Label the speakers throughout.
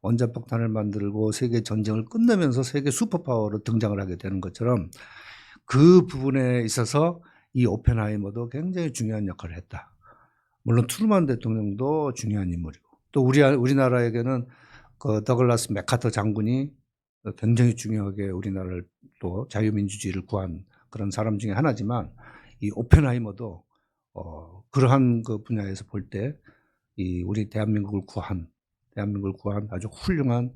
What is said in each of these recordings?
Speaker 1: 원자폭탄을 만들고 세계 전쟁을 끝내면서 세계 슈퍼파워로 등장을 하게 되는 것처럼 그 부분에 있어서 이 오펜하이머도 굉장히 중요한 역할을 했다. 물론 트루만 대통령도 중요한 인물이고 또 우리나라에게는 그 더글라스 맥카터 장군이 굉장히 중요하게 우리나라를 또 자유민주주의를 구한 그런 사람 중에 하나지만 이 오펜하이머도 그러한 그 분야에서 볼 때 이 우리 대한민국을 구한 아주 훌륭한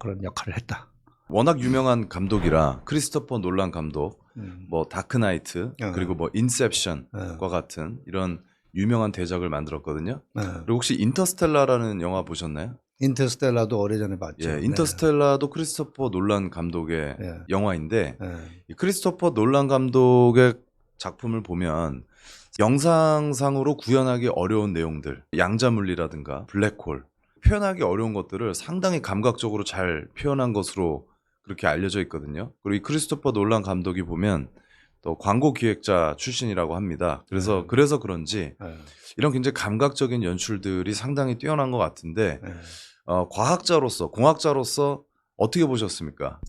Speaker 1: 그런 역할을 했다.
Speaker 2: 워낙 유명한 감독이라 크리스토퍼 놀란 감독, 뭐 다크나이트 그리고 뭐 인셉션과 같은 이런 유명한 대작을 만들었거든요. 그리고 혹시 인터스텔라라는 영화 보셨나요?
Speaker 1: 인터스텔라도 오래전에 봤죠.
Speaker 2: 예, 인터스텔라도 크리스토퍼 놀란 감독의 영화인데 이 크리스토퍼 놀란 감독의 작품을 보면 영상상으로 구현하기 어려운 내용들, 양자물리라든가 블랙홀, 표현하기 어려운 것들을 상당히 감각적으로 잘 표현한 것으로 그렇게 알려져 있거든요. 그리고 이 크리스토퍼 놀란 감독이 보면 또 광고 기획자 출신이라고 합니다. 그래서 그런지 이런 굉장히 감각적인 연출들이 상당히 뛰어난 것 같은데 과학자로서, 공학자로서 어떻게 보셨습니까?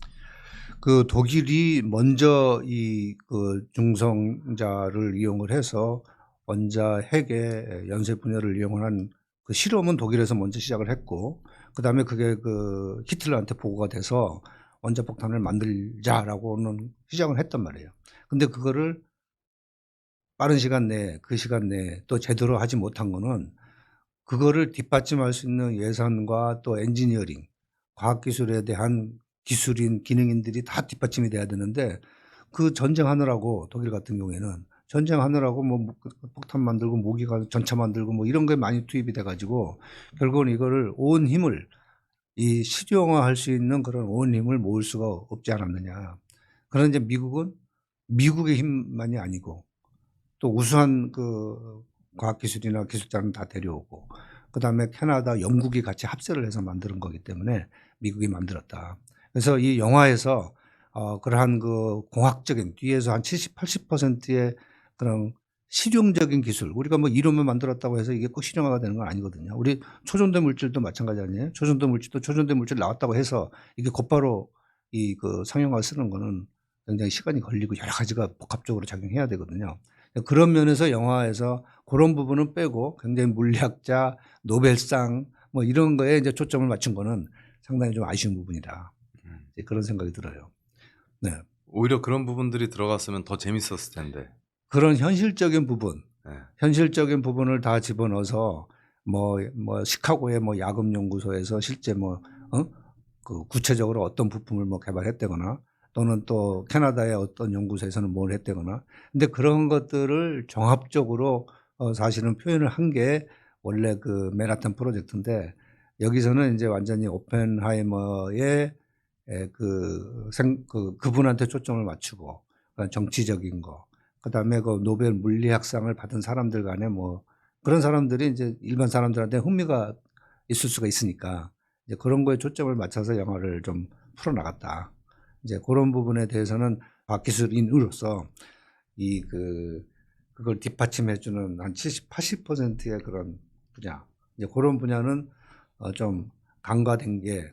Speaker 1: 그 독일이 먼저 이 그 중성자를 이용을 해서 원자 핵의 연쇄 분열을 이용한 그 실험은 독일에서 먼저 시작을 했고, 그 다음에 그게 그 히틀러한테 보고가 돼서 원자폭탄을 만들자라고는 시작을 했단 말이에요. 근데 그거를 빠른 시간 내에, 그 시간 내에 또 제대로 하지 못한 거는 그거를 뒷받침할 수 있는 예산과 또 엔지니어링, 과학기술에 대한 기술인, 기능인들이 다 뒷받침이 돼야 되는데 그 전쟁하느라고 독일 같은 경우에는 전쟁하느라고 뭐 폭탄 만들고 무기가 전차 만들고 뭐 이런 게 많이 투입이 돼가지고 결국은 이거를 온 힘을 이 실용화할 수 있는 그런 온 힘을 모을 수가 없지 않았느냐. 그런데 이제 미국은 미국의 힘만이 아니고 또 우수한 그 과학기술이나 기술자는 다 데려오고 그다음에 캐나다, 영국이 같이 합세를 해서 만드는 거기 때문에 미국이 만들었다. 그래서 이 영화에서 그러한 그 공학적인 뒤에서 한 70, 80%의 그런 실용적인 기술, 우리가 뭐 이론을 만들었다고 해서 이게 꼭 실용화가 되는 건 아니거든요. 우리 초전도 물질도 마찬가지 아니에요? 초전도 물질 나왔다고 해서 이게 곧바로 이 그 상용화 쓰는 거는 굉장히 시간이 걸리고 여러 가지가 복합적으로 작용해야 되거든요. 그런 면에서 영화에서 그런 부분은 빼고 굉장히 물리학자, 노벨상 뭐 이런 거에 이제 초점을 맞춘 거는 상당히 좀 아쉬운 부분이다. 그런 생각이 들어요. 네.
Speaker 2: 오히려 그런 부분들이 들어갔으면 더 재밌었을 텐데.
Speaker 1: 그런 현실적인 부분, 현실적인 부분을 다 집어넣어서 뭐 시카고의 뭐 야금 연구소에서 실제 그 구체적으로 어떤 부품을 뭐 개발했다거나 또는 또 캐나다의 어떤 연구소에서는 뭘 했다거나 근데 그런 것들을 종합적으로 사실은 표현을 한 게 원래 그 맨하탄 프로젝트인데 여기서는 이제 완전히 오펜하이머의 그분한테 초점을 맞추고 정치적인 거 그다음에 그 노벨 물리학상을 받은 사람들 간에 뭐 그런 사람들이 이제 일반 사람들한테 흥미가 있을 수가 있으니까 이제 그런 거에 초점을 맞춰서 영화를 좀 풀어나갔다. 이제 그런 부분에 대해서는 과학기술인으로서 그걸 뒷받침해주는 한 70, 80%의 그런 분야, 이제 그런 분야는 좀 간과된 게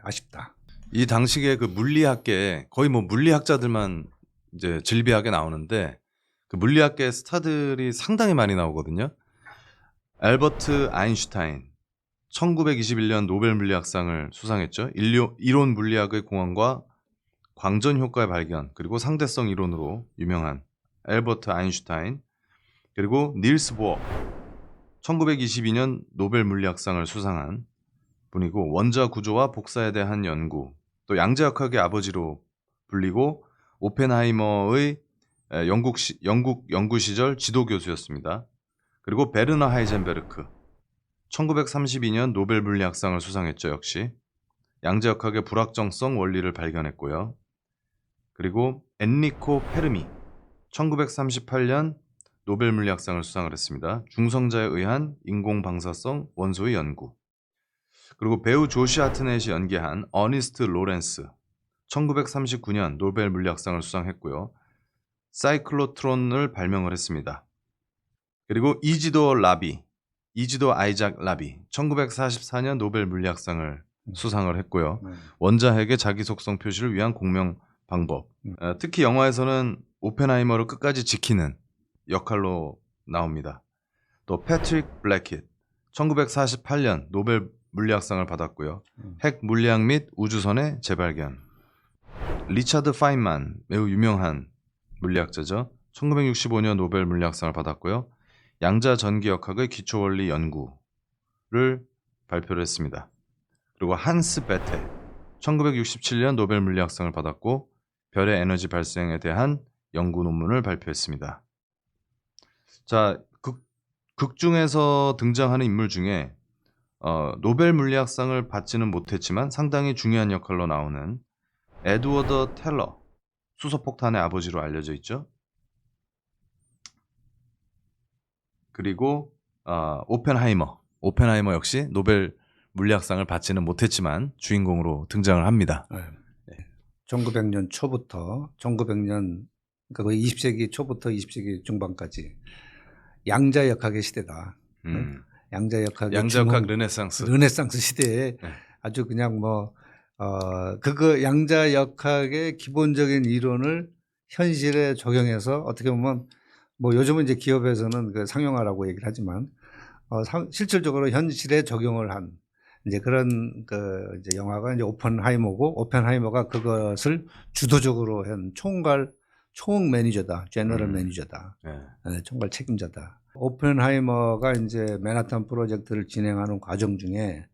Speaker 1: 아쉽다.
Speaker 2: 이 당시에 그 물리학계 거의 뭐 물리학자들만 이제 질비하게 나오는데 그 물리학계 스타들이 상당히 많이 나오거든요. 알버트 아인슈타인 1921년 노벨 물리학상을 수상했죠. 이론 물리학의 공헌과 광전 효과의 발견 그리고 상대성 이론으로 유명한 알버트 아인슈타인, 그리고 닐스 보어 1922년 노벨 물리학상을 수상한 분이고 원자 구조와 복사에 대한 연구, 또 양자역학의 아버지로 불리고 오펜하이머의 영국 연구 시절 지도 교수였습니다. 그리고 베르너 하이젠베르크 1932년 노벨 물리학상을 수상했죠. 역시 양자역학의 불확정성 원리를 발견했고요. 그리고 엔리코 페르미 1938년 노벨 물리학상을 수상을 했습니다. 중성자에 의한 인공방사성 원소의 연구. 그리고 배우 조시 하트넷이 연기한 어니스트 로렌스 1939년 노벨 물리학상을 수상했고요. 사이클로트론을 발명을 했습니다. 그리고 이지도 아이작 라비 1944년 노벨 물리학상을 수상을 했고요. 원자핵의 자기 속성 표시를 위한 공명 방법. 특히 영화에서는 오펜하이머를 끝까지 지키는 역할로 나옵니다. 또 패트릭 블래킷 1948년 노벨 물리학상을 받았고요. 핵 물리학 및 우주선의 재발견. 리차드 파인만 매우 유명한 물리학자죠. 1965년 노벨 물리학상을 받았고요. 양자 전기역학의 기초원리 연구를 발표를 했습니다. 그리고 한스 베테 1967년 노벨 물리학상을 받았고 별의 에너지 발생에 대한 연구 논문을 발표했습니다. 자, 극 중에서 등장하는 인물 중에 노벨 물리학상을 받지는 못했지만 상당히 중요한 역할로 나오는 에드워드 텔러, 수소폭탄의 아버지로 알려져 있죠. 그리고 오펜하이머 역시 노벨 물리학상을 받지는 못했지만 주인공으로 등장을 합니다.
Speaker 1: 네. 1900년 초부터 1900년 그러니까 거의 20세기 초부터 20세기 중반까지 양자역학의 시대다. 양자역학 르네상스 시대에 아주 그냥 그거 양자역학의 기본적인 이론을 현실에 적용해서 어떻게 보면 요즘은 이제 기업에서는 그 상용화라고 얘기를 하지만 실질적으로 현실에 적용을 한 이제 그런 이제 영화가 이제 오펜하이머고, 오펜하이머가 그것을 주도적으로 한 총 매니저다, 제너럴 매니저다, 총괄 책임자다. 오펜하이머가 이제 맨하탄 프로젝트를 진행하는 과정 중에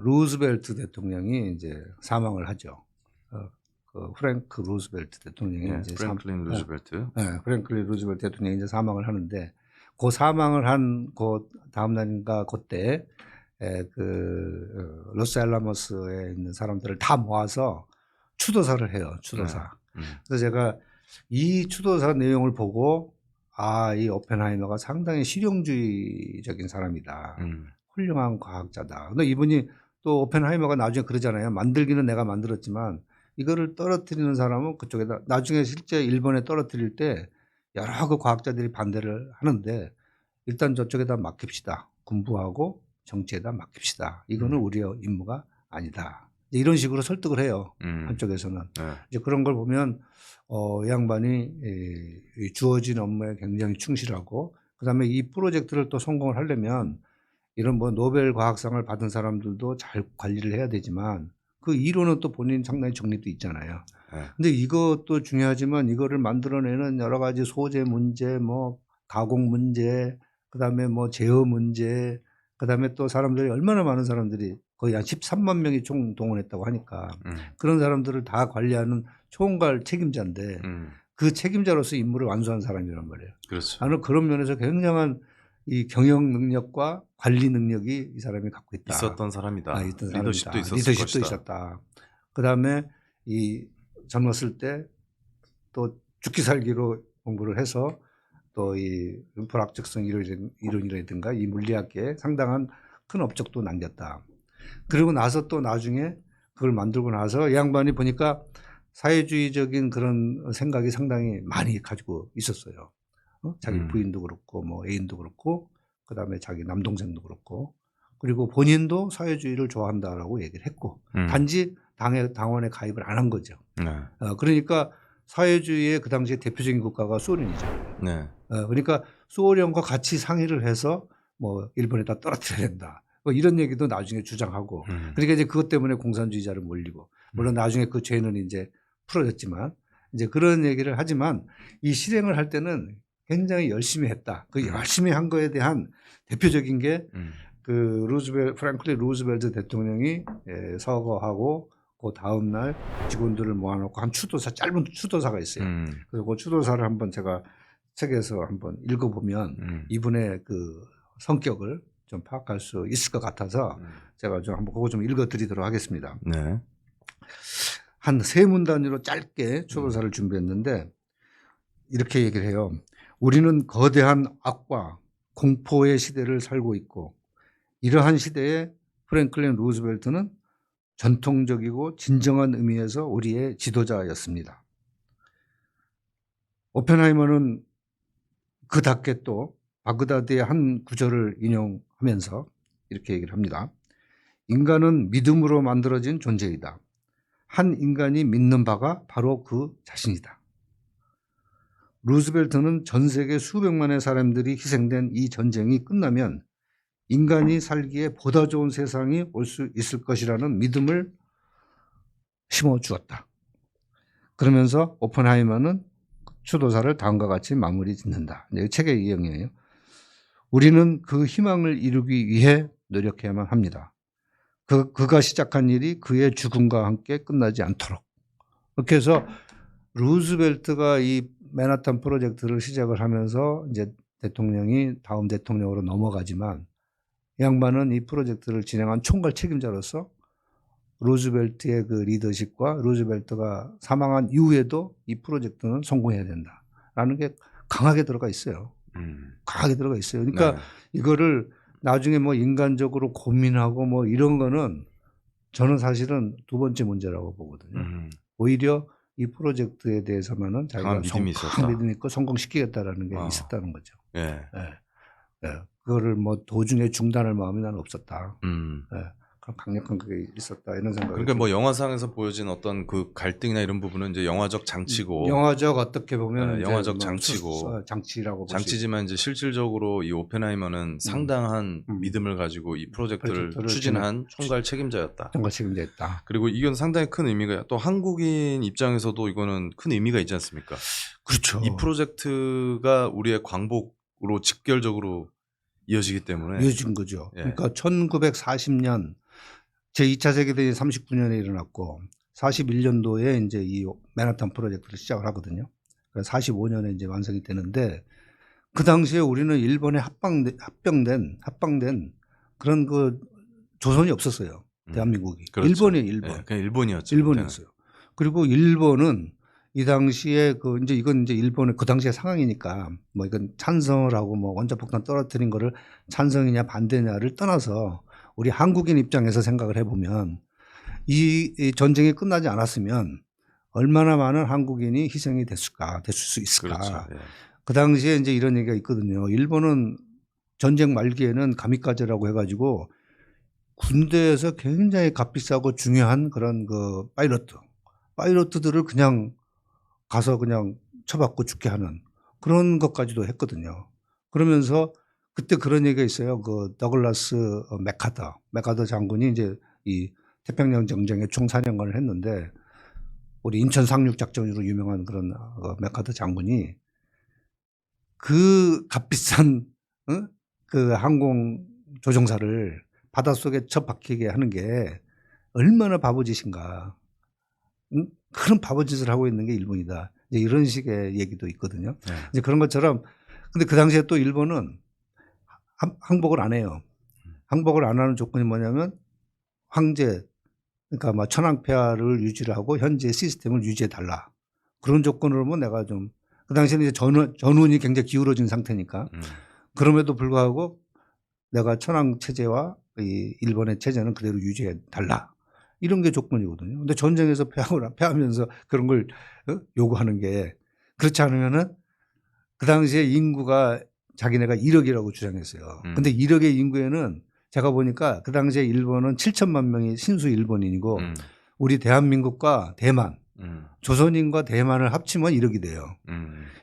Speaker 1: 루즈벨트 대통령이 이제 사망을 하죠. 프랭크 루즈벨트 대통령이 이제
Speaker 2: 프랭클린 루즈벨트.
Speaker 1: 프랭클린 루즈벨트 대통령이 이제 사망을 하는데 그 사망을 한 그 다음 날인가 그때 로스알라모스에 있는 사람들을 다 모아서 추도사를 해요. 추도사. 그래서 제가 이 추도사 내용을 보고 이 오펜하이머가 상당히 실용주의적인 사람이다. 훌륭한 과학자다. 근데 이분이 또 오펜하이머가 나중에 그러잖아요. 만들기는 내가 만들었지만 이거를 떨어뜨리는 사람은 그쪽에다 나중에 실제 일본에 떨어뜨릴 때 여러 그 과학자들이 반대를 하는데 일단 저쪽에다 맡깁시다. 군부하고 정치에다 맡깁시다. 이거는 우리의 임무가 아니다. 이런 식으로 설득을 해요. 한쪽에서는. 이제 그런 걸 보면 이 양반이 주어진 업무에 굉장히 충실하고 그다음에 이 프로젝트를 또 성공을 하려면 이런 노벨 과학상을 받은 사람들도 잘 관리를 해야 되지만 그 이론은 또 본인 상당히 정리도 있잖아요. 근데 이것도 중요하지만 이거를 만들어내는 여러 가지 소재 문제, 가공 문제, 그다음에 제어 문제, 그다음에 또 사람들이 얼마나 많은 사람들이 거의 한 13만 명이 총 동원했다고 하니까 그런 사람들을 다 관리하는 총괄 책임자인데 그 책임자로서 임무를 완수한 사람이란 말이에요.
Speaker 2: 그렇죠.
Speaker 1: 나는 그런 면에서 굉장한 이 경영 능력과 관리 능력이 이 사람이 갖고 있다.
Speaker 2: 있었던 사람이다.
Speaker 1: 있던
Speaker 2: 리더십도
Speaker 1: 사람이다.
Speaker 2: 있었을
Speaker 1: 리더십도
Speaker 2: 것이다.
Speaker 1: 있었다. 그다음에 이 젊었을 때 또 죽기 살기로 공부를 해서 또 이 불확정성 이론이라든가 이 물리학계에 상당한 큰 업적도 남겼다. 그리고 나서 또 나중에 그걸 만들고 나서 이 양반이 보니까 사회주의적인 그런 생각이 상당히 많이 가지고 있었어요. 자기 부인도 그렇고 애인도 그렇고 그다음에 자기 남동생도 그렇고 그리고 본인도 사회주의를 좋아한다라고 얘기를 했고 단지 당원에 가입을 안 한 거죠. 그러니까 사회주의의 그 당시에 대표적인 국가가 소련이잖아요. 그러니까 소련과 같이 상의를 해서 일본에다 떨어뜨려야 된다. 이런 얘기도 나중에 주장하고 그러니까 이제 그것 때문에 공산주의자를 몰리고 물론 나중에 그 죄는 이제 풀어졌지만 이제 그런 얘기를 하지만 이 실행을 할 때는 굉장히 열심히 했다. 그 열심히 한 거에 대한 대표적인 게 프랭클린 루즈벨트 대통령이 서거하고 그 다음 날 직원들을 모아놓고 한 짧은 추도사가 있어요. 그래서 그 추도사를 한번 제가 책에서 한번 읽어보면 이분의 그 성격을 좀 파악할 수 있을 것 같아서 제가 좀 한번 그거 좀 읽어드리도록 하겠습니다. 한 세 문 단위로 짧게 추도사를 준비했는데 이렇게 얘기를 해요. 우리는 거대한 악과 공포의 시대를 살고 있고 이러한 시대에 프랭클린 루즈벨트는 전통적이고 진정한 의미에서 우리의 지도자였습니다. 오펜하이머는 그답게 또 바그다드의 한 구절을 인용하면서 이렇게 얘기를 합니다. 인간은 믿음으로 만들어진 존재이다. 한 인간이 믿는 바가 바로 그 자신이다. 루즈벨트는 전 세계 수백만의 사람들이 희생된 이 전쟁이 끝나면 인간이 살기에 보다 좋은 세상이 올 수 있을 것이라는 믿음을 심어주었다. 그러면서 오펜하이머는 추도사를 다음과 같이 마무리 짓는다. 책의 이형이에요. 우리는 그 희망을 이루기 위해 노력해야만 합니다. 그가 시작한 일이 그의 죽음과 함께 끝나지 않도록. 그렇게 해서 루즈벨트가 이 맨하탄 프로젝트를 시작을 하면서 이제 대통령이 다음 대통령으로 넘어가지만 이 양반은 이 프로젝트를 진행한 총괄 책임자로서 루즈벨트의 그 리더십과 루즈벨트가 사망한 이후에도 이 프로젝트는 성공해야 된다라는 게 강하게 들어가 있어요. 강하게 들어가 있어요. 그러니까
Speaker 2: 네.
Speaker 1: 이거를 나중에 뭐 인간적으로 고민하고 뭐 이런 거는 저는 사실은 두 번째 문제라고 보거든요. 오히려 이 프로젝트에 대해서만은 자기가 강한 믿음이 있고 성공시키겠다라는 게 있었다는 거죠.
Speaker 2: 예.
Speaker 1: 예. 그거를 뭐 도중에 중단할 마음이 나는 없었다. 예. 강력한 그게 있었다 이런 생각이.
Speaker 2: 그러니까 뭐 영화상에서 보여진 어떤 그 갈등이나 이런 부분은 이제 영화적 장치고,
Speaker 1: 영화적 어떻게 보면
Speaker 2: 영화적
Speaker 1: 뭐
Speaker 2: 장치고,
Speaker 1: 장치라고
Speaker 2: 장치지만 이제 실질적으로 이 오펜하이머는 상당한 믿음을 가지고 이 프로젝트를 추진한 총괄 책임자였다.
Speaker 1: 총괄 책임자였다.
Speaker 2: 그리고 이건 상당히 큰 의미가, 또 한국인 입장에서도 이거는 큰 의미가 있지 않습니까?
Speaker 1: 그렇죠.
Speaker 2: 이 프로젝트가 우리의 광복으로 직결적으로 이어지기 때문에.
Speaker 1: 이어진 거죠.
Speaker 2: 예.
Speaker 1: 그러니까 1940년 제2차 세계대전이 39년에 일어났고 41년도에 이제 이 맨하탄 프로젝트를 시작을 하거든요. 그래서 45년에 이제 완성이 되는데 그 당시에 우리는 일본에 합병된 그런 그 조선이 없었어요. 대한민국이.
Speaker 2: 그렇죠.
Speaker 1: 일본이에요, 일본.
Speaker 2: 예, 그냥 일본이었죠.
Speaker 1: 일본이었어요. 그리고 일본은 이 당시에 그 이제 이건 이제 일본의 그 당시의 상황이니까 뭐 이건 찬성을 하고 뭐 원자폭탄 떨어뜨린 거를 찬성이냐 반대냐를 떠나서 우리 한국인 입장에서 생각을 해보면 이 전쟁이 끝나지 않았으면 얼마나 많은 한국인이 희생이 됐을 수 있을까.
Speaker 2: 그렇죠. 예.
Speaker 1: 그 당시에 이제 이런 얘기가 있거든요. 일본은 전쟁 말기에는 가미카제라고 해가지고 군대에서 굉장히 값비싸고 중요한 그런 그 파이러트들을 그냥 가서 그냥 쳐박고 죽게 하는 그런 것까지도 했거든요. 그러면서 그때 그런 얘기가 있어요. 그 더글라스 맥카더 장군이 이제 이 태평양 전쟁의 총사령관을 했는데 우리 인천 상륙 작전으로 유명한 그런 맥카더 장군이 그 값비싼 그 항공 조종사를 바닷속에 쳐박히게 하는 게 얼마나 바보짓인가. 그런 바보짓을 하고 있는 게 일본이다. 이제 이런 식의 얘기도 있거든요.
Speaker 2: 네.
Speaker 1: 이제 그런 것처럼 근데 그 당시에 또 일본은 항복을 안 해요. 항복을 안 하는 조건이 뭐냐면 황제, 그러니까 뭐 천황폐하를 유지를 하고 현재 시스템을 유지해 달라. 그런 조건으로만 내가 좀 그 당시에는 이제 전운이 굉장히 기울어진 상태니까 그럼에도 불구하고 내가 천황 체제와 이 일본의 체제는 그대로 유지해 달라. 이런 게 조건이거든요. 근데 전쟁에서 패하면서 그런 걸 요구하는 게 그렇지 않으면은 그 당시에 인구가 자기네가 1억이라고 주장했어요. 근데 1억의 인구에는 제가 보니까 그 당시에 일본은 7천만 명이 신수 일본인이고 우리 대한민국과 대만, 조선인과 대만을 합치면 1억이 돼요.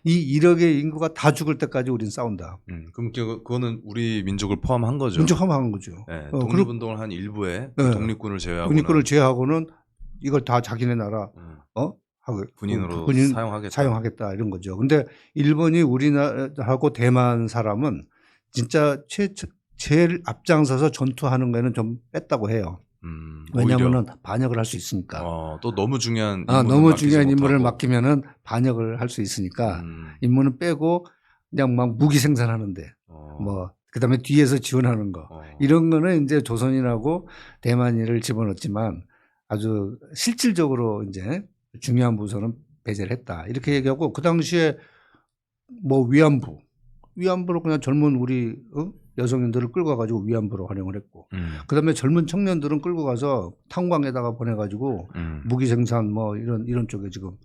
Speaker 1: 이 1억의 인구가 다 죽을 때까지 우린 싸운다.
Speaker 2: 그럼 그거는 우리 민족을 포함한 거죠.
Speaker 1: 민족 포함한 거죠.
Speaker 2: 네, 독립운동을 한 일부에
Speaker 1: 네.
Speaker 2: 독립군을 제외하고는.
Speaker 1: 독립군을 제외하고는 이걸 다 자기네 나라
Speaker 2: 군인으로
Speaker 1: 사용하겠다 이런 거죠. 근데 일본이 우리나라하고 대만 사람은 진짜 제일 앞장서서 전투하는 거에는 좀 뺐다고 해요. 왜냐하면 반역을 할 수 있으니까.
Speaker 2: 또 너무 중요한
Speaker 1: 인물을 맡기면은 반역을 할 수 있으니까 인물은 빼고 그냥 막 무기 생산하는데 뭐 그다음에 뒤에서 지원하는 거 이런 거는 이제 조선인하고 대만인을 집어넣었지만 아주 실질적으로 이제 중요한 부서는 배제를 했다 이렇게 얘기하고 그 당시에 뭐 위안부로 그냥 젊은 우리 여성인들을 끌고 가가지고 위안부로 활용을 했고 그다음에 젊은 청년들은 끌고 가서 탄광에다가 보내가지고 무기 생산 뭐 이런 쪽에 지금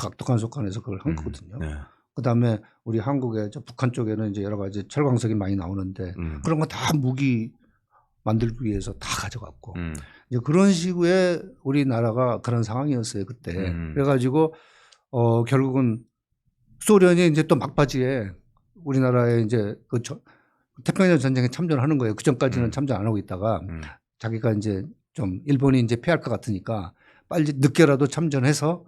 Speaker 1: 악독한 속한에서 그걸 한 거거든요.
Speaker 2: 네.
Speaker 1: 그다음에 우리 한국의 북한 쪽에는 이제 여러 가지 철광석이 많이 나오는데 그런 거 다 무기 만들기 위해서 다 가져갔고 이제 그런 식의 우리나라가 그런 상황이었어요 그때. 그래가지고 결국은 소련이 이제 또 막바지에 우리나라에 이제 그 태평양 전쟁에 참전하는 거예요. 그 전까지는 참전 안 하고 있다가 자기가 이제 좀 일본이 이제 패할 것 같으니까 빨리 늦게라도 참전해서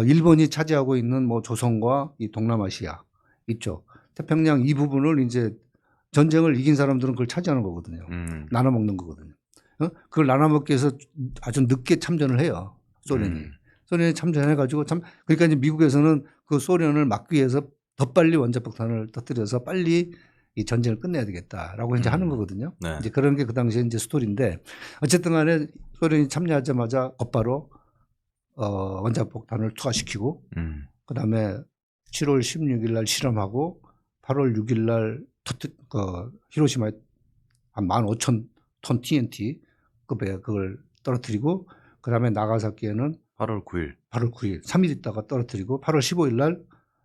Speaker 1: 일본이 차지하고 있는 뭐 조선과 이 동남아시아 이쪽 태평양 이 부분을 이제 전쟁을 이긴 사람들은 그걸 차지하는 거거든요. 나눠 먹는 거거든요. 그걸 나눠 먹기 위해서 아주 늦게 참전을 해요. 소련이. 소련이 참전해가지고 그러니까 이제 미국에서는 그 소련을 막기 위해서 더 빨리 원자폭탄을 터뜨려서 빨리 이 전쟁을 끝내야 되겠다라고 이제 하는 거거든요.
Speaker 2: 네.
Speaker 1: 이제 그런 게 그 당시에 이제 스토리인데 어쨌든 간에 소련이 참여하자마자 곧바로 원자폭탄을 투하시키고 그 다음에 7월 16일 날 실험하고 8월 6일 날 히로시마에 한 15,000톤 TNT급의 그걸 떨어뜨리고 그 다음에 나가사키에는
Speaker 2: 8월 9일.
Speaker 1: 3일 있다가 떨어뜨리고 8월 15일 날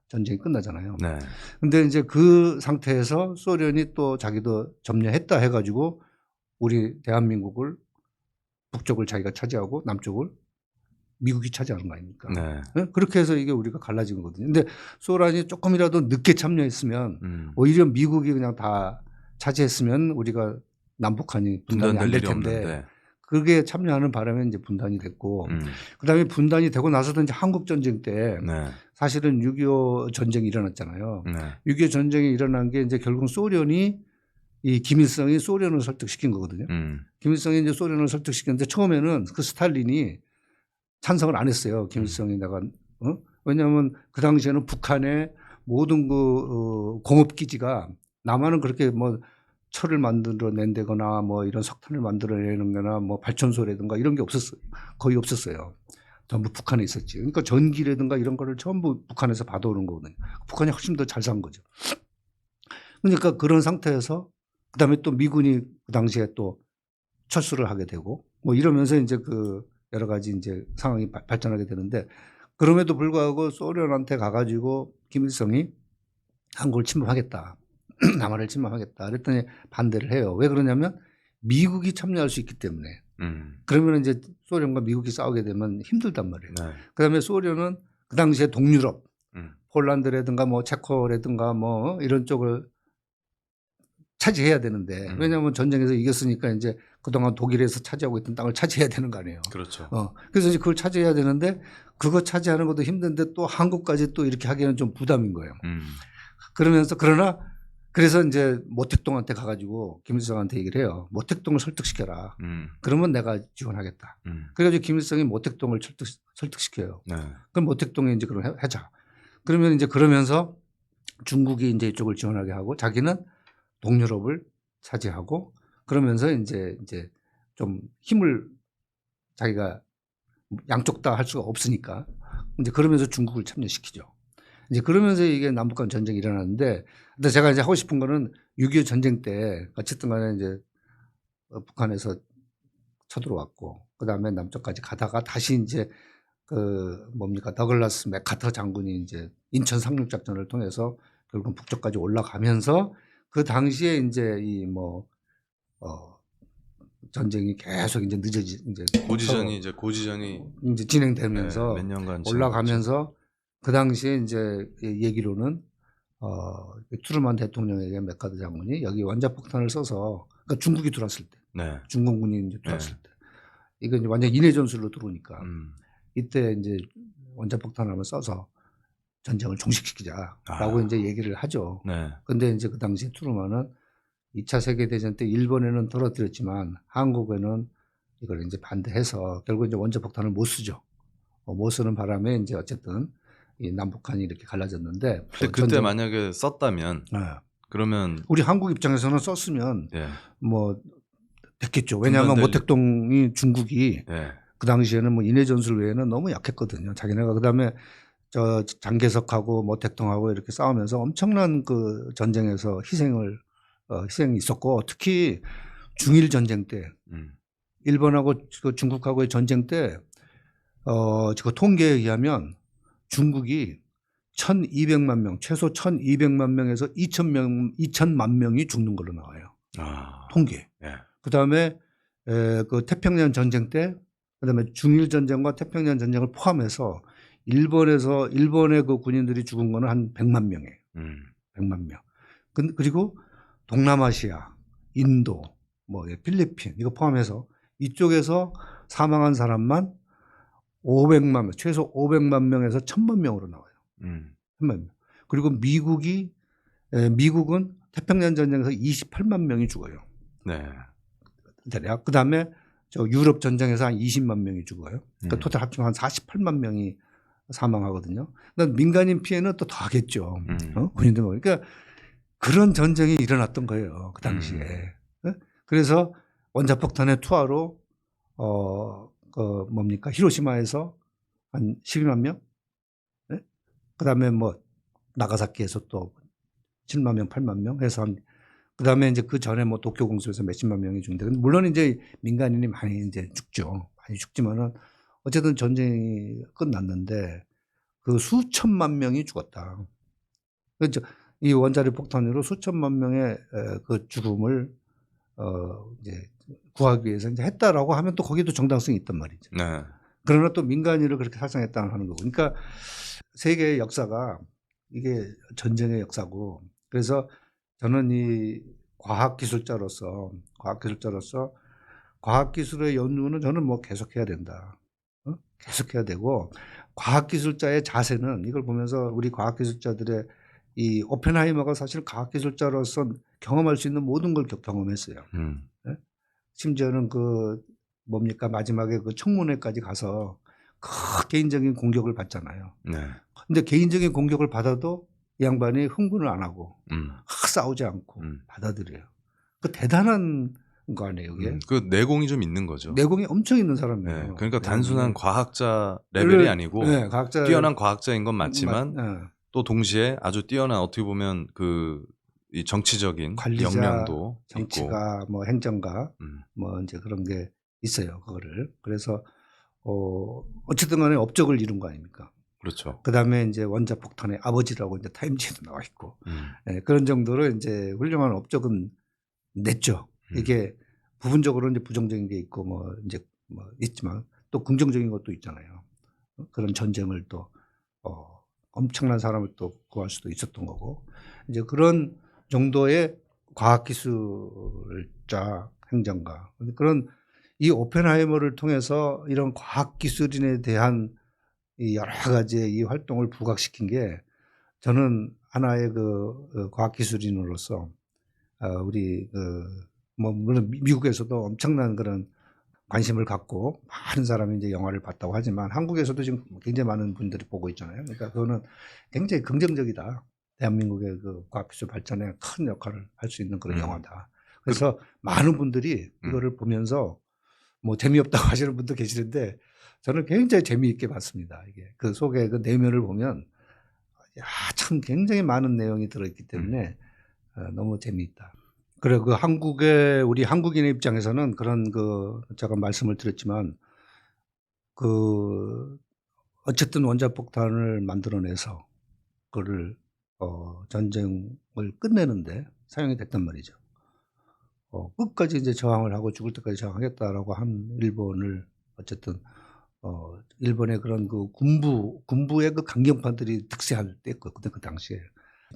Speaker 1: 전쟁이 끝나잖아요.
Speaker 2: 네.
Speaker 1: 근데 이제 그 상태에서 소련이 또 자기도 점령했다 해가지고 우리 대한민국을 북쪽을 자기가 차지하고 남쪽을 미국이 차지하는 거 아닙니까?
Speaker 2: 네.
Speaker 1: 그렇게 해서 이게 우리가 갈라진 거거든요. 근데 소련이 조금이라도 늦게 참여했으면 오히려 미국이 그냥 다 차지했으면 우리가 남북한이 분단이 안 될 텐데
Speaker 2: 없는데.
Speaker 1: 그게 참여하는 바람에 이제 분단이 됐고 그다음에 분단이 되고 나서도 이제 한국 전쟁 때
Speaker 2: 네.
Speaker 1: 사실은 6.25 전쟁이 일어났잖아요.
Speaker 2: 네.
Speaker 1: 6.25 전쟁이 일어난 게 이제 결국 소련이 이 김일성이 소련을 설득시킨 거거든요. 김일성이 이제 소련을 설득시켰는데 처음에는 그 스탈린이 찬성을 안 했어요. 김일성이 왜냐하면 그 당시에는 북한의 모든 그 공업기지가 남한은 그렇게 뭐 철을 만들어낸다거나 뭐 이런 석탄을 만들어내는 거나 뭐 발전소라든가 이런 게 없었어요. 거의 없었어요. 전부 북한에 있었지. 그러니까 전기라든가 이런 거를 전부 북한에서 받아오는 거거든요. 북한이 훨씬 더 잘 산 거죠. 그러니까 그런 상태에서 그다음에 또 미군이 그 당시에 또 철수를 하게 되고 뭐 이러면서 이제 그 여러 가지 이제 상황이 발전하게 되는데 그럼에도 불구하고 소련한테 가가지고 김일성이 한국을 침범하겠다. 남한을 침범하겠다. 그랬더니 반대를 해요. 왜 그러냐면 미국이 참여할 수 있기 때문에. 그러면 이제 소련과 미국이 싸우게 되면 힘들단 말이에요.
Speaker 2: 네.
Speaker 1: 그다음에 소련은 그 당시에 동유럽, 폴란드라든가 뭐 체코라든가 뭐 이런 쪽을 차지해야 되는데 왜냐하면 전쟁에서 이겼으니까 이제 그동안 독일에서 차지하고 있던 땅을 차지해야 되는 거 아니에요.
Speaker 2: 그렇죠.
Speaker 1: 그래서 이제 그걸 차지해야 되는데 그거 차지하는 것도 힘든데 또 한국까지 또 이렇게 하기에는 좀 부담인 거예요. 그래서 이제 모택동한테 가가지고 김일성한테 얘기를 해요. 모택동을 설득시켜라. 그러면 내가 지원하겠다. 그래가지고 김일성이 모택동을 설득시켜요.
Speaker 2: 네.
Speaker 1: 그럼 모택동에 이제 그럼 하자. 그러면 이제 그러면서 중국이 이제 이쪽을 지원하게 하고 자기는 동유럽을 차지하고 그러면서 이제 좀 힘을 자기가 양쪽 다 할 수가 없으니까 이제 그러면서 중국을 참여시키죠. 이제 그러면서 이게 남북한 전쟁이 일어났는데 근데 제가 이제 하고 싶은 거는 6.25 전쟁 때 어쨌든 간에 이제 북한에서 쳐들어왔고 그다음에 남쪽까지 가다가 다시 이제 더글라스 맥카터 장군이 이제 인천 상륙 작전을 통해서 결국 북쪽까지 올라가면서 그 당시에 이제 전쟁이 계속 이제
Speaker 2: 고지전이
Speaker 1: 이제 진행되면서
Speaker 2: 몇 년간
Speaker 1: 올라가면서 그 당시에 이제 얘기로는 트루만 대통령에게 맥카터 장군이 여기 원자폭탄을 써서 그러니까 중국이 들어왔을 때,
Speaker 2: 네.
Speaker 1: 중공군이 이제 들어왔을 때, 이거 이제 완전 인해 전술로 들어오니까 이때 이제 원자폭탄을 한번 써서 전쟁을 종식시키자라고 이제 얘기를 하죠.
Speaker 2: 네.
Speaker 1: 근데 이제 그 당시에 트루만은 2차 세계대전 때 일본에는 떨어뜨렸지만 한국에는 이걸 이제 반대해서 결국 이제 원자폭탄을 못 쓰죠. 못 쓰는 바람에 이제 어쨌든 이 남북한이 이렇게 갈라졌는데.
Speaker 2: 그때 만약에 썼다면 그러면
Speaker 1: 우리 한국 입장에서는 썼으면
Speaker 2: 네.
Speaker 1: 뭐 됐겠죠. 왜냐하면 모택동이 중국이 그 당시에는 뭐 인해 전술 외에는 너무 약했거든요. 자기네가 그다음에 저 장개석하고 모택동하고 이렇게 싸우면서 엄청난 그 전쟁에서 희생이 있었고 특히 중일 전쟁 때 일본하고 그 중국하고의 전쟁 때 그 통계에 의하면 중국이 1,200만 명, 최소 1,200만 명에서 2,000만 명이 죽는 걸로 나와요. 통계.
Speaker 2: 네.
Speaker 1: 그다음에 그 태평양 전쟁 때, 그다음에 중일 전쟁과 태평양 전쟁을 포함해서 일본의 그 군인들이 죽은 거는 한 100만 명이에요. 100만 명. 그리고 동남아시아, 인도, 뭐 필리핀 이거 포함해서 이쪽에서 사망한 사람만 500만 명, 최소 500만 명에서 1000만 명으로 나와요. 1000만 명. 그리고 미국은 태평양 전쟁에서 28만 명이 죽어요.
Speaker 2: 네.
Speaker 1: 대략. 그다음에 저 유럽 전쟁에서 한 20만 명이 죽어요. 그러니까 토탈 합치면 한 48만 명이 사망하거든요. 그러니까 민간인 피해는 또 더하겠죠. 군인들. 그러니까 그런 전쟁이 일어났던 거예요. 그 당시에. 그래서 원자폭탄의 투하로 뭡니까? 히로시마에서 한 12만 명? 네? 그다음에 뭐 나가사키에서 또 7만 명, 8만 명 해서 그다음에 이제 그 전에 뭐 도쿄 공습에서 몇십만 명이 죽는데 물론 이제 민간인이 많이 이제 죽죠. 많이 죽지만은 어쨌든 전쟁이 끝났는데 그 수천만 명이 죽었다. 그렇죠. 이 원자력 폭탄으로 수천만 명의 그 죽음을 이제 구하기 위해서 이제 했다라고 하면 또 거기도 정당성이 있단 말이죠.
Speaker 2: 네.
Speaker 1: 그러나 또 민간인을 그렇게 살상했다는 하는 거고. 그러니까 세계의 역사가 이게 전쟁의 역사고. 그래서 저는 이 과학기술자로서 과학기술의 연구는 저는 뭐 계속해야 된다. 계속해야 되고 과학기술자의 자세는 이걸 보면서 우리 과학기술자들의 이 오펜하이머가 사실 과학기술자로서 경험할 수 있는 모든 걸 경험했어요. 네? 심지어는 그 뭡니까 마지막에 그 청문회까지 가서 그 개인적인 공격을 받잖아요.
Speaker 2: 네.
Speaker 1: 근데 개인적인 공격을 받아도 이 양반이 흥분을 안 하고 싸우지 않고 받아들여요. 그 대단한 거 아니에요, 이게?
Speaker 2: 그 내공이 좀 있는 거죠.
Speaker 1: 내공이 엄청 있는 사람이에요.
Speaker 2: 네. 그러니까 단순한 과학자 레벨이 아니고
Speaker 1: 네,
Speaker 2: 뛰어난 과학자인 건 맞지만 또 동시에 아주 뛰어난 어떻게 보면 이 정치적인
Speaker 1: 관리자,
Speaker 2: 역량도
Speaker 1: 정치가
Speaker 2: 있고.
Speaker 1: 뭐 행정가 뭐 이제 그런 게 있어요, 그거를. 그래서 어쨌든 간에 업적을 이룬 거 아닙니까?
Speaker 2: 그렇죠.
Speaker 1: 그다음에 이제 원자폭탄의 아버지라고 이제 타임지에도 나와 있고 네, 그런 정도로 이제 훌륭한 업적은 냈죠. 이게 부분적으로 이제 부정적인 게 있고 뭐 이제 뭐 있지만 또 긍정적인 것도 있잖아요. 그런 전쟁을 또 엄청난 사람을 또 구할 수도 있었던 거고 이제 그런 정도의 과학기술자 행정가 그런 이 오펜하이머를 통해서 이런 과학기술인에 대한 이 여러 가지의 이 활동을 부각시킨 게 저는 하나의 그 과학기술인으로서 우리 뭐 물론 미국에서도 엄청난 그런 관심을 갖고 많은 사람이 이제 영화를 봤다고 하지만 한국에서도 지금 굉장히 많은 분들이 보고 있잖아요. 그러니까 그거는 굉장히 긍정적이다. 대한민국의 그 과학기술 발전에 큰 역할을 할 수 있는 그런 영화다. 그래서 많은 분들이 이거를 보면서 뭐 재미없다고 하시는 분도 계시는데 저는 굉장히 재미있게 봤습니다. 이게 그 속에 그 내면을 보면 참 굉장히 많은 내용이 들어있기 때문에 너무 재미있다. 그래 그 우리 한국인의 입장에서는 그런 제가 말씀을 드렸지만 어쨌든 원자폭탄을 만들어내서 그거를 전쟁을 끝내는데 사용이 됐단 말이죠. 끝까지 이제 저항을 하고 죽을 때까지 저항하겠다라고 한 일본을 어쨌든 일본의 그런 그 군부의 그 강경파들이 득세할 때였거든요. 그 당시에.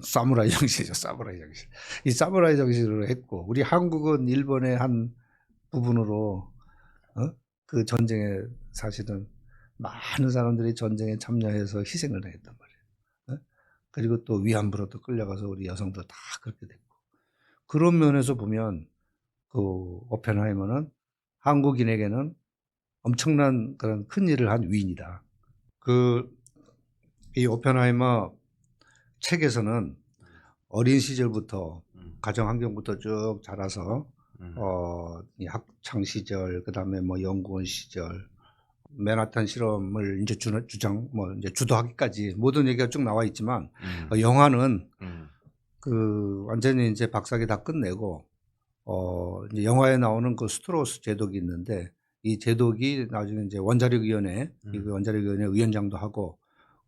Speaker 1: 사무라이 정신이죠. 사무라이 정신. 이 사무라이 정신으로 했고 우리 한국은 일본의 한 부분으로 그 전쟁에 사실은 많은 사람들이 전쟁에 참여해서 희생을 했단 말이에요. 그리고 또 위안부로도 끌려가서 우리 여성도 다 그렇게 됐고 그런 면에서 보면 그 오펜하이머는 한국인에게는 엄청난 그런 큰 일을 한 위인이다. 이 오펜하이머 책에서는 어린 시절부터 가정 환경부터 쭉 자라서 이 학창 시절 그다음에 뭐 연구원 시절 맨하탄 실험을 이제 이제 주도하기까지 모든 얘기가 쭉 나와 있지만 영화는 완전히 이제 박사학위 다 끝내고 이제 영화에 나오는 그 스트로스 제독이 있는데 이 제독이 나중에 이제 원자력위원회 위원장도 하고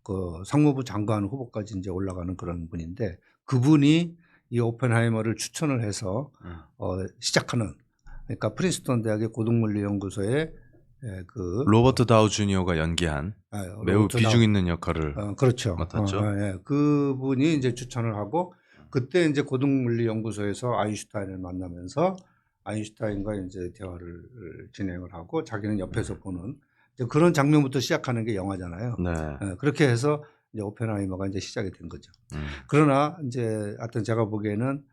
Speaker 1: 그 상무부 장관 후보까지 이제 올라가는 그런 분인데 그분이 이 오펜하이머를 추천을 해서 시작하는 그러니까 프린스턴 대학의 고등물리연구소에 그
Speaker 2: 로버트 다우 주니어가 연기한 매우 비중 있는 역할을
Speaker 1: 그렇죠.
Speaker 2: 맡았죠.
Speaker 1: 그분이 이제 추천을 하고 그때 이제 고등물리연구소에서 아인슈타인을 만나면서 아인슈타인과 이제 대화를 진행을 하고 자기는 옆에서 보는 이제 그런 장면부터 시작하는 게 영화잖아요.
Speaker 2: 네.
Speaker 1: 그렇게 해서 이제 오펜하이머가 이제 시작이 된 거죠. 그러나 이제 하여튼 제가 보기에는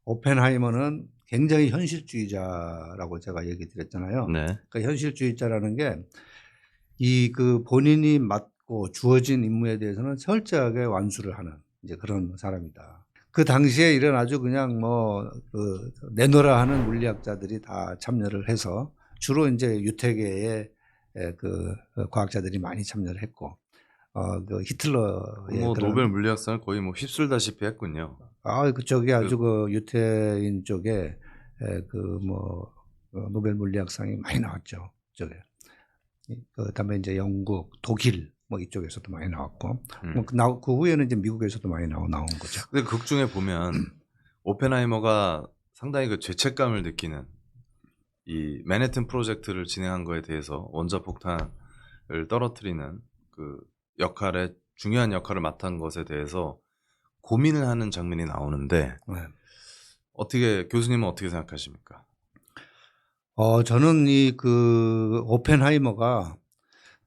Speaker 1: 오펜하이머는 굉장히 현실주의자라고 제가 얘기 드렸잖아요.
Speaker 2: 네.
Speaker 1: 그러니까 현실주의자라는 게 이 그 본인이 맡고 주어진 임무에 대해서는 철저하게 완수를 하는 이제 그런 사람이다. 그 당시에 이런 아주 그냥 뭐 그 내노라 하는 물리학자들이 다 참여를 해서 주로 이제 유태계의 그 과학자들이 많이 참여를 했고 그 히틀러의
Speaker 2: 뭐
Speaker 1: 그런
Speaker 2: 노벨 물리학상을 거의 뭐 휩쓸다시피 했군요.
Speaker 1: 그쪽이 아주 그 유태인 쪽에 그 뭐 노벨 물리학상이 많이 나왔죠. 쪽에. 그다음에 이제 영국, 독일 뭐 이쪽에서도 많이 나왔고 뭐 그 후에는 이제 미국에서도 많이 나온 거죠.
Speaker 2: 근데 극 중에 보면 오펜하이머가 상당히 그 죄책감을 느끼는 이 맨해튼 프로젝트를 진행한 거에 대해서 원자폭탄을 떨어뜨리는 그 역할에 중요한 역할을 맡은 것에 대해서 고민을 하는 장면이 나오는데 어떻게 교수님은 어떻게 생각하십니까?
Speaker 1: 저는 이 그 오펜하이머가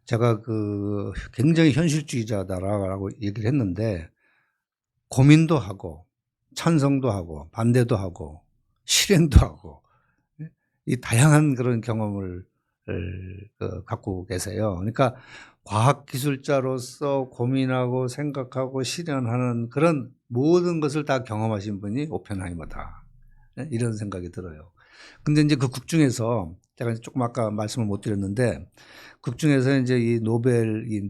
Speaker 1: 제가 그 굉장히 현실주의자다라고 얘기를 했는데 고민도 하고 찬성도 하고 반대도 하고 실행도 하고 이 다양한 그런 경험을 갖고 계세요. 그러니까 과학기술자로서 고민하고 생각하고 실현하는 그런 모든 것을 다 경험하신 분이 오펜하이머다. 이런 생각이 들어요. 근데 이제 그 극 중에서 제가 조금 아까 말씀을 못 드렸는데 극 중에서 이제 이 노벨 이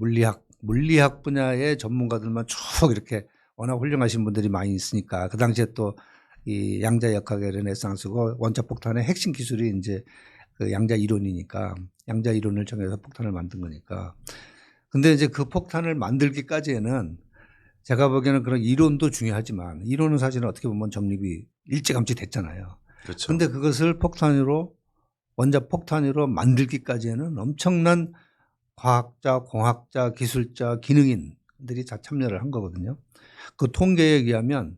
Speaker 1: 물리학 분야의 전문가들만 쭉 이렇게 워낙 훌륭하신 분들이 많이 있으니까 그 당시에 또 이 양자 역학의 르네상스고 원자폭탄의 핵심 기술이 이제 그 양자 이론이니까 양자 이론을 정해서 폭탄을 만든 거니까. 근데 이제 그 폭탄을 만들기까지에는 제가 보기에는 그런 이론도 중요하지만 이론은 사실은 어떻게 보면 정립이 일찌감치 됐잖아요.
Speaker 2: 그렇죠.
Speaker 1: 근데 그것을 원자폭탄으로 만들기까지에는 엄청난 과학자, 공학자, 기술자, 기능인들이 다 참여를 한 거거든요. 그 통계에 의하면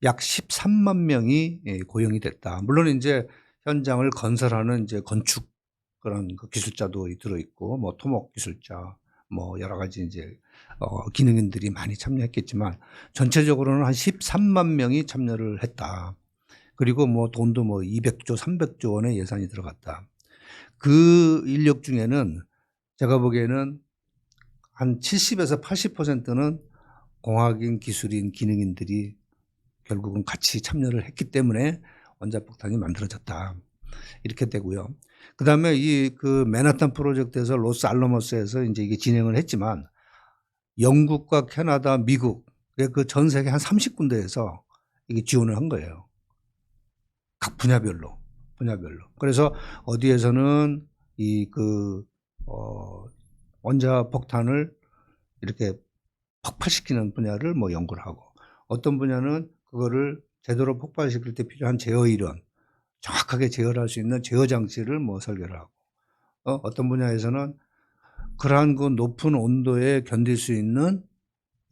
Speaker 1: 약 13만 명이 고용이 됐다. 물론 이제 현장을 건설하는 이제 건축 그런 그 기술자도 들어있고 뭐 토목 기술자 뭐 여러 가지 이제 기능인들이 많이 참여했겠지만 전체적으로는 한 13만 명이 참여를 했다. 그리고 뭐 돈도 뭐 200조, 300조 원의 예산이 들어갔다. 그 인력 중에는 제가 보기에는 한 70에서 80%는 공학인, 기술인, 기능인들이 결국은 같이 참여를 했기 때문에 원자폭탄이 만들어졌다. 이렇게 되고요. 그 다음에 이 그 맨하탄 프로젝트에서 로스알라모스에서 이제 이게 진행을 했지만 영국과 캐나다, 미국 그 전 세계 한 30군데에서 이게 지원을 한 거예요. 각 분야별로. 그래서 어디에서는 이 그 원자폭탄을 이렇게 폭발시키는 분야를 뭐 연구를 하고 어떤 분야는 그거를 제대로 폭발시킬 때 필요한 제어 이론, 정확하게 제어를 할 수 있는 제어 장치를 뭐 설계를 하고 어떤 분야에서는 그러한 그 높은 온도에 견딜 수 있는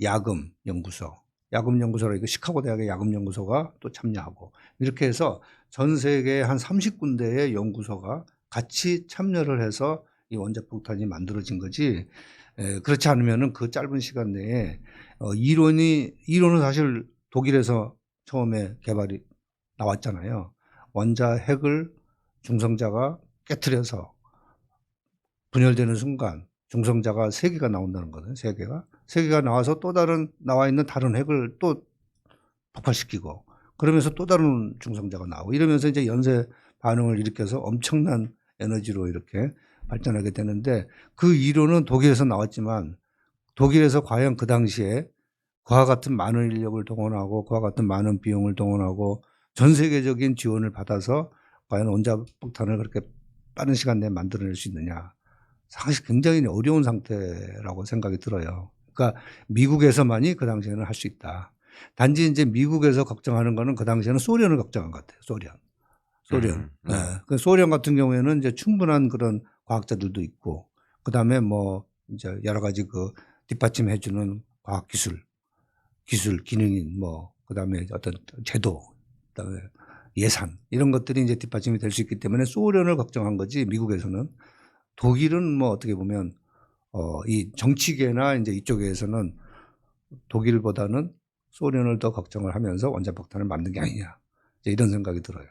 Speaker 1: 야금 연구소라 이거 시카고 대학의 야금 연구소가 또 참여하고 이렇게 해서 전 세계 한 30군데의 연구소가 같이 참여를 해서 이 원자폭탄이 만들어진 거지. 그렇지 않으면은 그 짧은 시간 내에 이론은 사실 독일에서 처음에 개발이 나왔잖아요. 원자 핵을 중성자가 깨트려서 분열되는 순간 중성자가 3개가 나온다는 거거든요. 3개가 나와서 또 나와 있는 다른 핵을 또 폭발시키고 그러면서 또 다른 중성자가 나오고 이러면서 이제 연쇄 반응을 일으켜서 엄청난 에너지로 이렇게 발전하게 되는데 그 이론은 독일에서 나왔지만 독일에서 과연 그 당시에 그와 같은 많은 인력을 동원하고 그와 같은 많은 비용을 동원하고 전 세계적인 지원을 받아서 과연 원자폭탄을 그렇게 빠른 시간 내에 만들어낼 수 있느냐. 사실 굉장히 어려운 상태라고 생각이 들어요. 그러니까 미국에서만이 그 당시에는 할 수 있다. 단지 이제 미국에서 걱정하는 거는 그 당시에는 소련을 걱정한 것 같아요. 소련. 예. 그 소련 같은 경우에는 이제 충분한 그런 과학자들도 있고, 그 다음에 뭐 이제 여러 가지 그 뒷받침해주는 과학 기술, 기능인 뭐, 그 다음에 어떤 제도, 그 다음에 예산 이런 것들이 이제 뒷받침이 될 수 있기 때문에 소련을 걱정한 거지. 미국에서는. 독일은 뭐 어떻게 보면 이 정치계나 이제 이쪽에서는 독일보다는 소련을 더 걱정을 하면서 원자폭탄을 만든 게 아니냐, 이제 이런 생각이 들어요.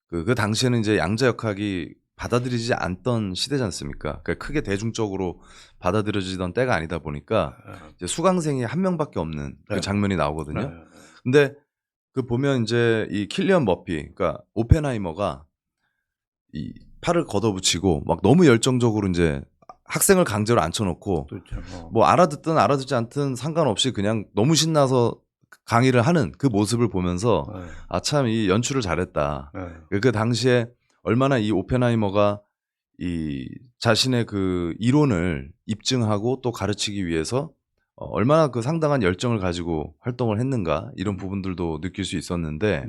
Speaker 2: 그 당시에는 이제 양자역학이 받아들이지 않던 시대지 않습니까? 그러니까 크게 대중적으로 받아들여지던 때가 아니다 보니까 이제 수강생이 한 명밖에 없는 그 장면이 나오거든요. 근데 그 보면 이제 이 킬리언 머피, 그러니까 오펜하이머가 이 팔을 걷어붙이고 막 너무 열정적으로 이제 학생을 강제로 앉혀놓고 뭐 알아듣든 알아듣지 않든 상관없이 그냥 너무 신나서 강의를 하는 그 모습을 보면서 아, 참 이 연출을 잘했다. 그 당시에 얼마나 이 오펜하이머가 이 자신의 그 이론을 입증하고 또 가르치기 위해서 얼마나 그 상당한 열정을 가지고 활동을 했는가, 이런 부분들도 느낄 수 있었는데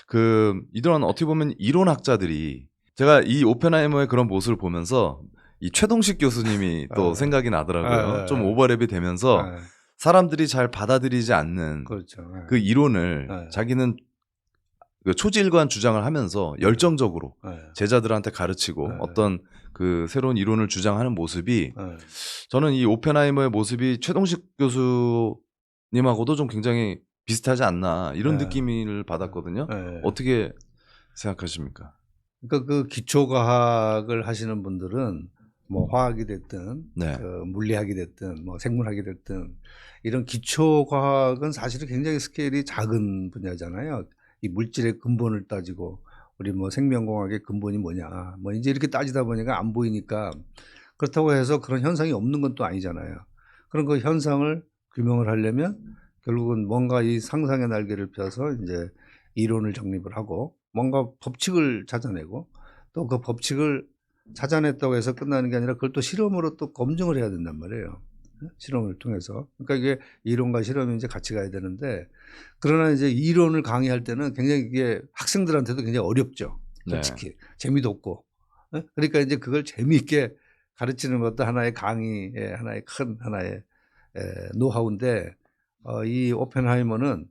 Speaker 2: 그 이런 어떻게 보면 이론학자들이, 제가 이 오펜하이머의 그런 모습을 보면서 이 최동식 교수님이 또 생각이 나더라고요. 좀 오버랩이 되면서 사람들이 잘 받아들이지 않는
Speaker 1: 그렇죠.
Speaker 2: 그 이론을 자기는 그 초지일관 주장을 하면서 열정적으로 제자들한테 가르치고 어떤 그 새로운 이론을 주장하는 모습이, 저는 이 오펜하이머의 모습이 최동식 교수님하고도 좀 굉장히 비슷하지 않나, 이런 느낌을 받았거든요. 어떻게 생각하십니까?
Speaker 1: 그러니까 그 기초과학을 하시는 분들은 뭐 화학이 됐든 그 물리학이 됐든 뭐 생물학이 됐든 이런 기초과학은 사실은 굉장히 스케일이 작은 분야잖아요. 이 물질의 근본을 따지고 우리 뭐 생명공학의 근본이 뭐냐 뭐 이제 이렇게 따지다 보니까 안 보이니까, 그렇다고 해서 그런 현상이 없는 건 또 아니잖아요. 그런 그 현상을 규명을 하려면 결국은 뭔가 이 상상의 날개를 펴서 이제 이론을 정립을 하고 뭔가 법칙을 찾아내고, 또 그 법칙을 찾아냈다고 해서 끝나는 게 아니라 그걸 또 실험으로 또 검증을 해야 된단 말이에요. 실험을 통해서. 그러니까 이게 이론과 실험이 이제 같이 가야 되는데, 그러나 이제 이론을 강의할 때는 굉장히 이게 학생들한테도 굉장히 어렵죠. 솔직히. 재미도 없고. 그러니까 이제 그걸 재미있게 가르치는 것도 하나의 강의의 하나의 큰 하나의 노하우인데, 이 오펜하이머는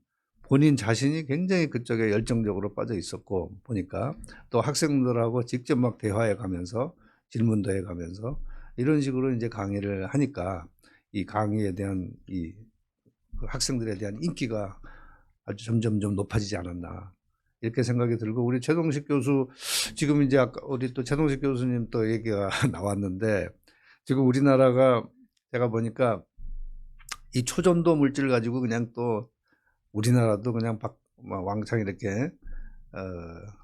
Speaker 1: 본인 자신이 굉장히 그쪽에 열정적으로 빠져 있었고, 보니까 또 학생들하고 직접 막 대화해 가면서 질문도 해 가면서 이런 식으로 이제 강의를 하니까 이 강의에 대한 이 그 학생들에 대한 인기가 아주 점점 높아지지 않았나, 이렇게 생각이 들고, 우리 최동식 교수, 지금 이제 아까 우리 또 최동식 교수님 또 얘기가 나왔는데, 지금 우리나라가 제가 보니까 이 초전도 물질 가지고 그냥 또 우리나라도 그냥 왕창 이렇게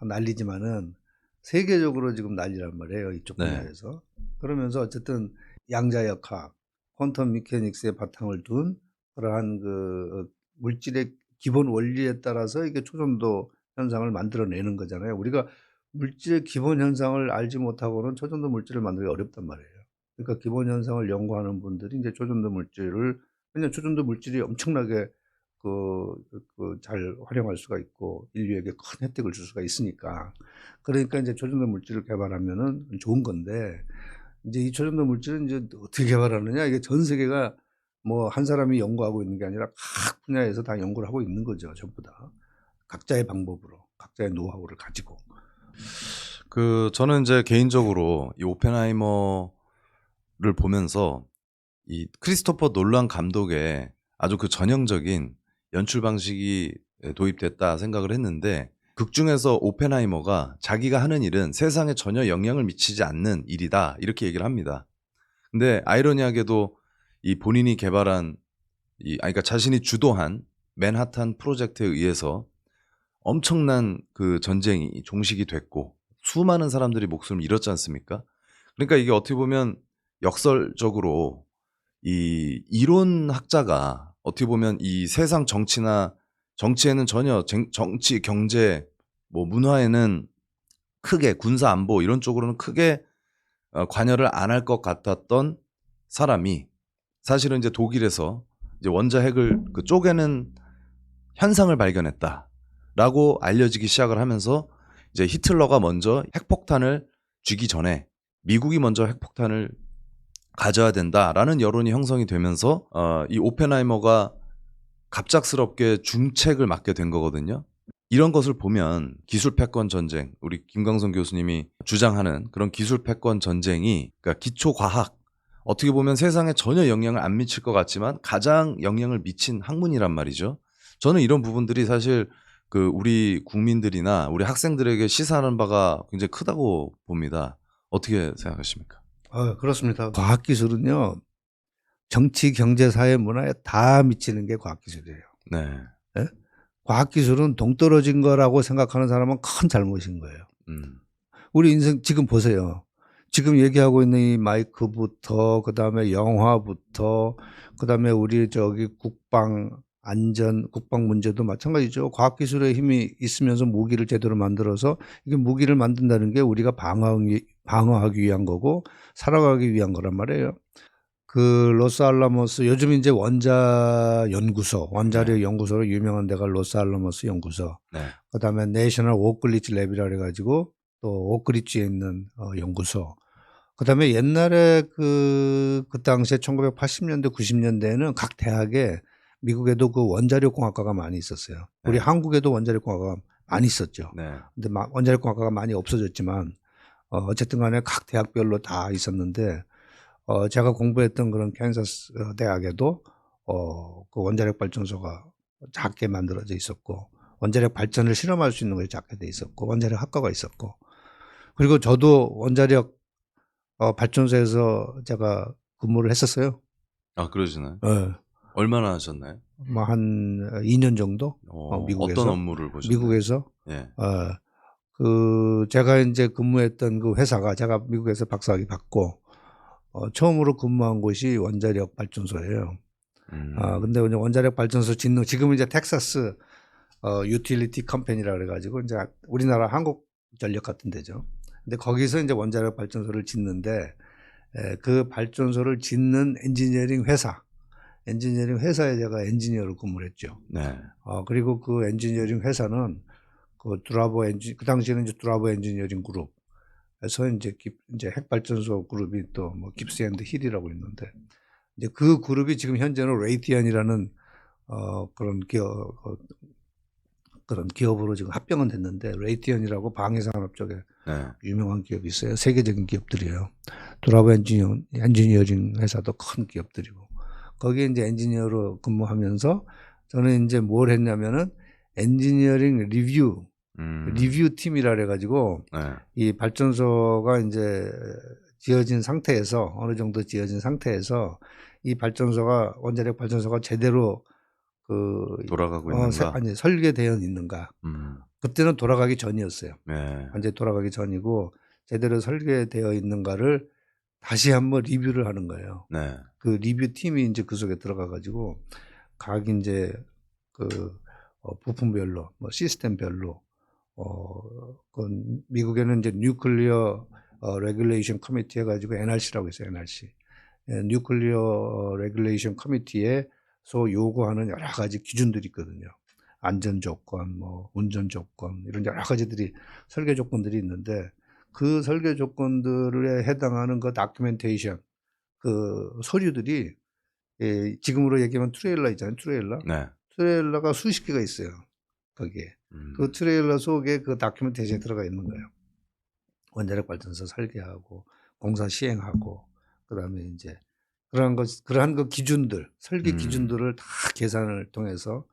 Speaker 1: 난리지만은 세계적으로 지금 난리란 말이에요, 이쪽 분야에서. 그러면서 어쨌든 양자역학, 퀀텀 미케닉스의 바탕을 둔 그러한 그 물질의 기본 원리에 따라서 이게 초전도 현상을 만들어내는 거잖아요. 우리가 물질의 기본 현상을 알지 못하고는 초전도 물질을 만들기 어렵단 말이에요. 그러니까 기본 현상을 연구하는 분들이 이제 초전도 물질을, 왜냐하면 초전도 물질이 엄청나게 잘 활용할 수가 있고 인류에게 큰 혜택을 줄 수가 있으니까, 그러니까 이제 초전도 물질을 개발하면은 좋은 건데, 이제 이 초전도 물질은 이제 어떻게 개발하느냐, 이게 전 세계가 뭐 한 사람이 연구하고 있는 게 아니라 각 분야에서 다 연구를 하고 있는 거죠. 전부 다 각자의 방법으로, 각자의 노하우를 가지고.
Speaker 2: 그 저는 이제 개인적으로 이 오펜하이머를 보면서 이 크리스토퍼 놀란 감독의 아주 그 전형적인 연출 방식이 도입됐다 생각을 했는데, 극 중에서 오펜하이머가 자기가 하는 일은 세상에 전혀 영향을 미치지 않는 일이다, 이렇게 얘기를 합니다. 근데 아이러니하게도 이 본인이 개발한 그러니까 자신이 주도한 맨하탄 프로젝트에 의해서 엄청난 그 전쟁이 종식이 됐고 수많은 사람들이 목숨을 잃었지 않습니까? 그러니까 이게 어떻게 보면 역설적으로 이 이론학자가 어떻게 보면 이 세상 정치에는 전혀 정치, 경제, 뭐 문화에는 크게 군사 안보 이런 쪽으로는 크게 관여를 안 할 것 같았던 사람이 사실은 이제 독일에서 이제 원자 핵을 그 쪼개는 현상을 발견했다. 라고 알려지기 시작을 하면서 이제 히틀러가 먼저 핵폭탄을 쥐기 전에 미국이 먼저 핵폭탄을 가져야 된다라는 여론이 형성이 되면서 이 오펜하이머가 갑작스럽게 중책을 맡게 된 거거든요. 이런 것을 보면 기술 패권 전쟁, 우리 김광선 교수님이 주장하는 그런 기술 패권 전쟁이 그러니까 기초 과학, 어떻게 보면 세상에 전혀 영향을 안 미칠 것 같지만 가장 영향을 미친 학문이란 말이죠. 저는 이런 부분들이 사실 그 우리 국민들이나 우리 학생들에게 시사하는 바가 굉장히 크다고 봅니다. 어떻게 생각하십니까?
Speaker 1: 그렇습니다. 과학기술은요, 정치, 경제, 사회, 문화에 다 미치는 게 과학기술이에요.
Speaker 2: 네.
Speaker 1: 예? 과학기술은 동떨어진 거라고 생각하는 사람은 큰 잘못인 거예요. 우리 인생 지금 보세요. 지금 얘기하고 있는 이 마이크부터, 그 다음에 영화부터, 그 다음에 우리 저기 국방 문제도 마찬가지죠. 과학기술의 힘이 있으면서 무기를 제대로 만들어서 이게 무기를 만든다는 게 우리가 방어하기 위한 거고 살아가기 위한 거란 말이에요. 그 로스알라모스 요즘 이제 원자력 연구소로 유명한 데가 로스알라모스 연구소.
Speaker 2: 네.
Speaker 1: 그다음에 내셔널 오크리지 랩이라 그래가지고 또 오크리지에 있는 연구소. 그다음에 옛날에 그 당시에 1980년대 90년대에는 각 대학에 미국에도 그 원자력공학과가 많이 있었어요. 우리
Speaker 2: 네.
Speaker 1: 한국에도 원자력공학과가 많이 있었죠.
Speaker 2: 네.
Speaker 1: 근데 원자력공학과가 많이 없어졌지만 어쨌든 간에 각 대학별로 다 있었는데 제가 공부했던 그런 캔자스 대학에도 그 원자력 발전소가 작게 만들어져 있었고 원자력 발전을 실험할 수 있는 것이 작게 돼 있었고 원자력 학과가 있었고 그리고 저도 원자력 발전소에서 제가 근무를 했었어요.
Speaker 2: 아, 그러시나요?
Speaker 1: 네.
Speaker 2: 얼마나 하셨나요?
Speaker 1: 뭐 한 2년 정도 미국에서.
Speaker 2: 어떤 업무를 보셨나요?
Speaker 1: 미국에서.
Speaker 2: 예.
Speaker 1: 그 제가 이제 근무했던 그 회사가 제가 미국에서 박사학위 받고 처음으로 근무한 곳이 원자력 발전소예요. 근데 원자력 발전소 짓는 지금은 이제 텍사스 유틸리티 컴퍼니라 그래가지고 이제 우리나라 한국전력 같은 데죠. 근데 거기서 이제 원자력 발전소를 짓는데 그 발전소를 짓는 엔지니어링 회사에 제가 엔지니어로 근무를 했죠.
Speaker 2: 네.
Speaker 1: 그리고 그 엔지니어링 회사는 그 당시에는 이제 드라보 엔지니어링 그룹에서 이제 핵발전소 그룹이 또 뭐 깁스 앤드 힐이라고 있는데 이제 그 그룹이 지금 현재는 레이티안이라는 그런 기업으로 지금 합병은 됐는데 레이티안이라고 방해산업 쪽에
Speaker 2: 네.
Speaker 1: 유명한 기업이 있어요. 세계적인 기업들이에요. 드라보 엔지니어링 회사도 큰 기업들이고 거기에 이제 엔지니어로 근무하면서 저는 이제 뭘 했냐면은 엔지니어링 리뷰 팀이라 그래가지고
Speaker 2: 네.
Speaker 1: 이 발전소가 이제 지어진 상태에서 어느 정도 지어진 상태에서 이 발전소가 원자력 발전소가 제대로
Speaker 2: 돌아가고 있는가?
Speaker 1: 아니 설계되어 있는가? 그때는 돌아가기 전이었어요.
Speaker 2: 네.
Speaker 1: 완전 돌아가기 전이고 제대로 설계되어 있는가를 다시 한번 리뷰를 하는 거예요.
Speaker 2: 네.
Speaker 1: 그 리뷰 팀이 이제 그 속에 들어가가지고 각 이제 그 부품별로 뭐 시스템별로 그 미국에는 이제 뉴클리어 레귤레이션 커미티 해가지고 NRC라고 있어요. NRC 뉴클리어 레귤레이션 커미티에서 요구하는 여러 가지 기준들이 있거든요. 안전 조건, 뭐 운전 조건 이런 여러 가지들이 설계 조건들이 있는데 그 설계 조건들에 해당하는 그 다큐멘테이션 그 서류들이 지금으로 얘기하면 트레일러 있잖아요.
Speaker 2: 네.
Speaker 1: 트레일러가 수십 개가 있어요. 거기에. 그 트레일러 속에 그 다큐멘테이션이 들어가 있는 거예요. 원자력 발전소 설계하고 공사 시행하고 그다음에 이제 그러한 그 기준들, 설계 기준들을 다 계산을 통해서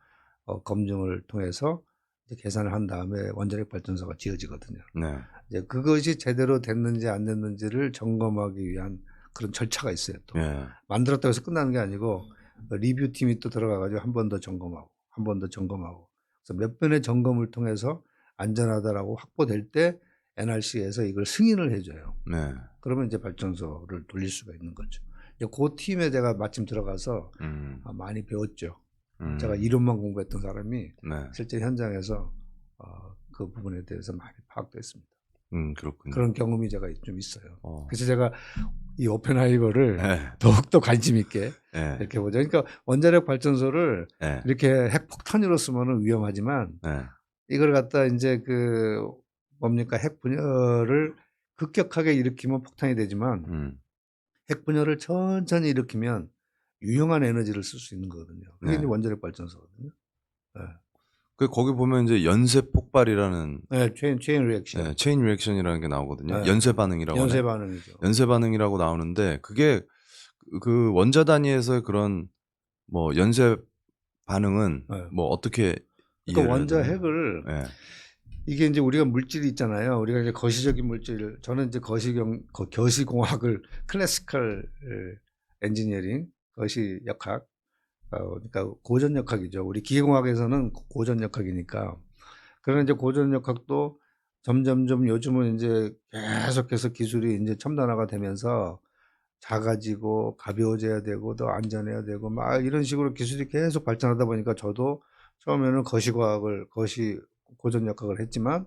Speaker 1: 검증을 통해서 이제 계산을 한 다음에 원자력 발전소가 지어지거든요.
Speaker 2: 네.
Speaker 1: 이제 그것이 제대로 됐는지 안 됐는지를 점검하기 위한 그런 절차가 있어요. 또
Speaker 2: 네.
Speaker 1: 만들었다고 해서 끝나는 게 아니고 리뷰 팀이 또 들어가가지고 한 번 더 점검하고 한 번 더 점검하고 그래서 몇 번의 점검을 통해서 안전하다라고 확보될 때 NRC에서 이걸 승인을 해줘요.
Speaker 2: 네.
Speaker 1: 그러면 이제 발전소를 돌릴 수가 있는 거죠. 이제 그 팀에 제가 마침 들어가서 많이 배웠죠. 제가 이론만 공부했던 사람이
Speaker 2: 네.
Speaker 1: 실제 현장에서 그 부분에 대해서 많이 파악됐습니다.
Speaker 2: 그렇군요.
Speaker 1: 그런 경험이 제가 좀 있어요. 그래서 제가 이 오펜하이머를
Speaker 2: 네.
Speaker 1: 더욱더 관심 있게
Speaker 2: 네.
Speaker 1: 이렇게 보죠. 그러니까 원자력 발전소를
Speaker 2: 네.
Speaker 1: 이렇게 핵폭탄으로 쓰면 위험하지만
Speaker 2: 네.
Speaker 1: 이걸 갖다 이제 그 뭡니까 핵 분열을 급격하게 일으키면 폭탄이 되지만 핵 분열을 천천히 일으키면 유용한 에너지를 쓸 수 있는 거거든요. 그게
Speaker 2: 네.
Speaker 1: 이제 원자력 발전소거든요. 네.
Speaker 2: 그 거기 보면 이제 연쇄 폭발이라는
Speaker 1: 네, 체인 리액션.
Speaker 2: 네, 체인 리액션이라는 게 나오거든요.
Speaker 1: 네.
Speaker 2: 연쇄 반응이라고
Speaker 1: 연쇄
Speaker 2: 하나요?
Speaker 1: 반응이죠.
Speaker 2: 연쇄 반응이라고 나오는데 그게 그 원자 단위에서의 그런 뭐 연쇄 반응은
Speaker 1: 네.
Speaker 2: 뭐 어떻게
Speaker 1: 그러니까
Speaker 2: 이해를
Speaker 1: 원자
Speaker 2: 해야 되나요?
Speaker 1: 핵을
Speaker 2: 네.
Speaker 1: 이게 이제 우리가 물질이 있잖아요. 우리가 이제 거시적인 물질, 저는 이제 거시공학을 클래시컬 엔지니어링, 거시역학, 그러니까 고전역학이죠. 우리 기계공학에서는 고전역학이니까. 그런 이제 고전역학도 점점점 요즘은 이제 계속해서 기술이 이제 첨단화가 되면서 작아지고 가벼워져야 되고 더 안전해야 되고 막 이런 식으로 기술이 계속 발전하다 보니까 저도 처음에는 고전역학을 했지만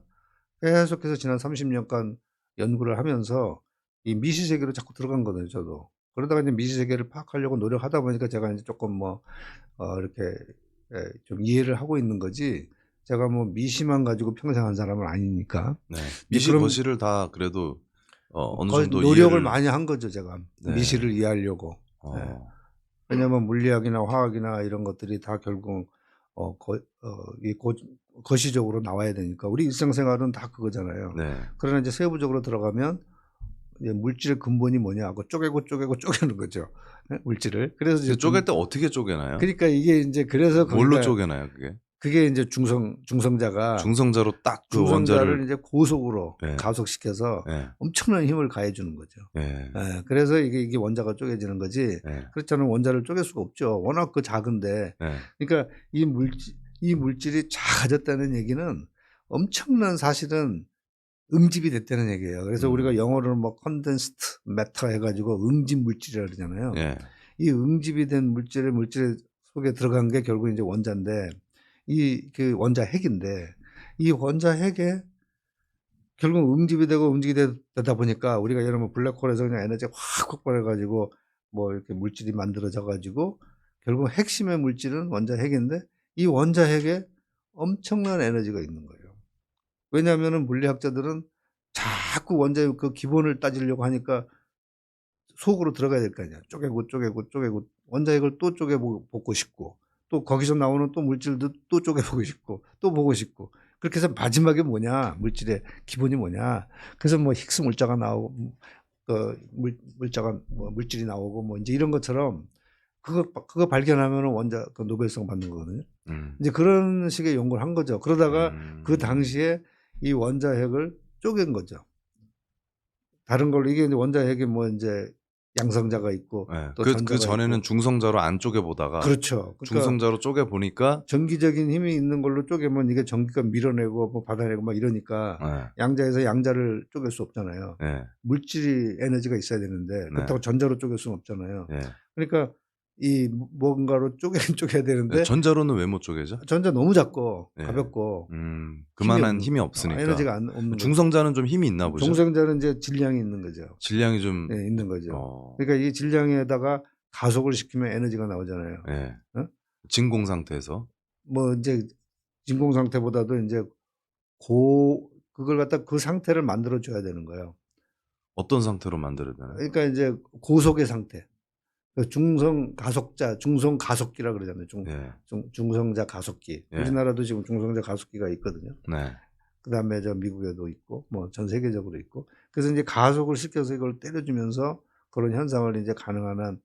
Speaker 1: 계속해서 지난 30년간 연구를 하면서 이 미시세계로 자꾸 들어간 거거든요, 저도. 그러다가 이제 미시세계를 파악하려고 노력하다 보니까 제가 이제 조금 뭐, 이렇게, 좀 이해를 하고 있는 거지. 제가 뭐 미시만 가지고 평생 한 사람은 아니니까.
Speaker 2: 네. 미시
Speaker 1: 그럼
Speaker 2: 거시를 다 그래도 어느
Speaker 1: 거의
Speaker 2: 정도
Speaker 1: 노력을
Speaker 2: 이해를
Speaker 1: 많이 한 거죠, 제가.
Speaker 2: 네.
Speaker 1: 미시를 이해하려고. 네. 왜냐면 물리학이나 화학이나 이런 것들이 다 결국 거시적으로 나와야 되니까 우리 일상생활은 다 그거잖아요.
Speaker 2: 네.
Speaker 1: 그러나 이제 세부적으로 들어가면 이제 물질의 근본이 뭐냐고 쪼개고 쪼개는 거죠. 네? 물질을. 그래서 이제
Speaker 2: 쪼갤 때 어떻게 쪼개나요?
Speaker 1: 그러니까 이게 이제 그래서
Speaker 2: 뭘로 쪼개나요, 그게?
Speaker 1: 그게 이제 중성자가
Speaker 2: 중성자로 딱 그
Speaker 1: 중성자를
Speaker 2: 원자를
Speaker 1: 이제 고속으로
Speaker 2: 네.
Speaker 1: 가속시켜서
Speaker 2: 네.
Speaker 1: 엄청난 힘을 가해 주는 거죠.
Speaker 2: 네.
Speaker 1: 네. 그래서 이게 원자가 쪼개지는 거지.
Speaker 2: 네.
Speaker 1: 그렇잖아요. 원자를 쪼갤 수가 없죠. 워낙 그 작은데.
Speaker 2: 네.
Speaker 1: 그러니까 이 물질이 작아졌다는 얘기는 엄청난 사실은 응집이 됐다는 얘기예요. 그래서 우리가 영어로는 뭐 컨덴스트 매터 해가지고 응집 물질이라 그러잖아요.
Speaker 2: 네.
Speaker 1: 이 응집이 된 물질 속에 들어간 게 결국 이제 원자인데 그 원자 핵인데 이 원자 핵에 결국 응집이 되고 움직이 되다 보니까 우리가 예를 들면 블랙홀에서 그냥 에너지가 확 폭발해가지고 뭐 이렇게 물질이 만들어져가지고 결국 핵심의 물질은 원자 핵인데 이 원자 핵에 엄청난 에너지가 있는 거예요. 왜냐하면은 물리학자들은 자꾸 원자의 그 기본을 따지려고 하니까 속으로 들어가야 될 거 아니야. 쪼개고 원자핵을 또 쪼개보고 싶고 또 거기서 나오는 또 물질도 또 쪼개보고 싶고 또 보고 싶고 그렇게 해서 마지막에 뭐냐 물질의 기본이 뭐냐 그래서 뭐 힉스 물자가 나오고 물자가 뭐 물질이 나오고 뭐 이제 이런 것처럼 그거 발견하면은 그 노벨상 받는 거거든요. 이제 그런 식의 연구를 한 거죠. 그러다가 그 당시에 이 원자핵을 쪼갠 거죠. 다른 걸로 이게 이제 원자핵이 뭐 이제 양성자가 있고
Speaker 2: 네.
Speaker 1: 또
Speaker 2: 그 전에는 중성자로 안 쪼개 보다가
Speaker 1: 그렇죠. 그러니까
Speaker 2: 중성자로 쪼개 보니까
Speaker 1: 전기적인 힘이 있는 걸로 쪼개면 이게 전기가 밀어내고 뭐 받아내고 막 이러니까
Speaker 2: 네.
Speaker 1: 양자에서 양자를 쪼갤 수 없잖아요.
Speaker 2: 네.
Speaker 1: 물질이 에너지가 있어야 되는데 그렇다고 전자로 쪼갤 수는 없잖아요.
Speaker 2: 네.
Speaker 1: 그러니까 이 뭔가로 쪼개야 되는데
Speaker 2: 네. 전자로는 왜 못 쪼개죠?
Speaker 1: 전자 너무 작고
Speaker 2: 네.
Speaker 1: 가볍고
Speaker 2: 그만한 힘이 없으니까.
Speaker 1: 에너지가 없는
Speaker 2: 중성자는 좀 힘이 있나 보죠.
Speaker 1: 중성자는 이제 질량이 있는 거죠.
Speaker 2: 질량이 좀
Speaker 1: 있는 거죠. 그러니까 이 질량에다가 가속을 시키면 에너지가 나오잖아요.
Speaker 2: 네.
Speaker 1: 어?
Speaker 2: 진공 상태에서
Speaker 1: 뭐 이제 진공 상태보다도 이제 그걸 갖다 그 상태를 만들어 줘야 되는 거예요.
Speaker 2: 어떤 상태로 만들어야 되나요?
Speaker 1: 그러니까 이제 고속의 상태. 중성 가속기라 그러잖아요. 중성자 가속기.
Speaker 2: 네.
Speaker 1: 우리나라도 지금 중성자 가속기가 있거든요.
Speaker 2: 네.
Speaker 1: 그다음에 저 미국에도 있고 뭐 전 세계적으로 있고. 그래서 이제 가속을 시켜서 이걸 때려주면서 그런 현상을 이제 가능한 한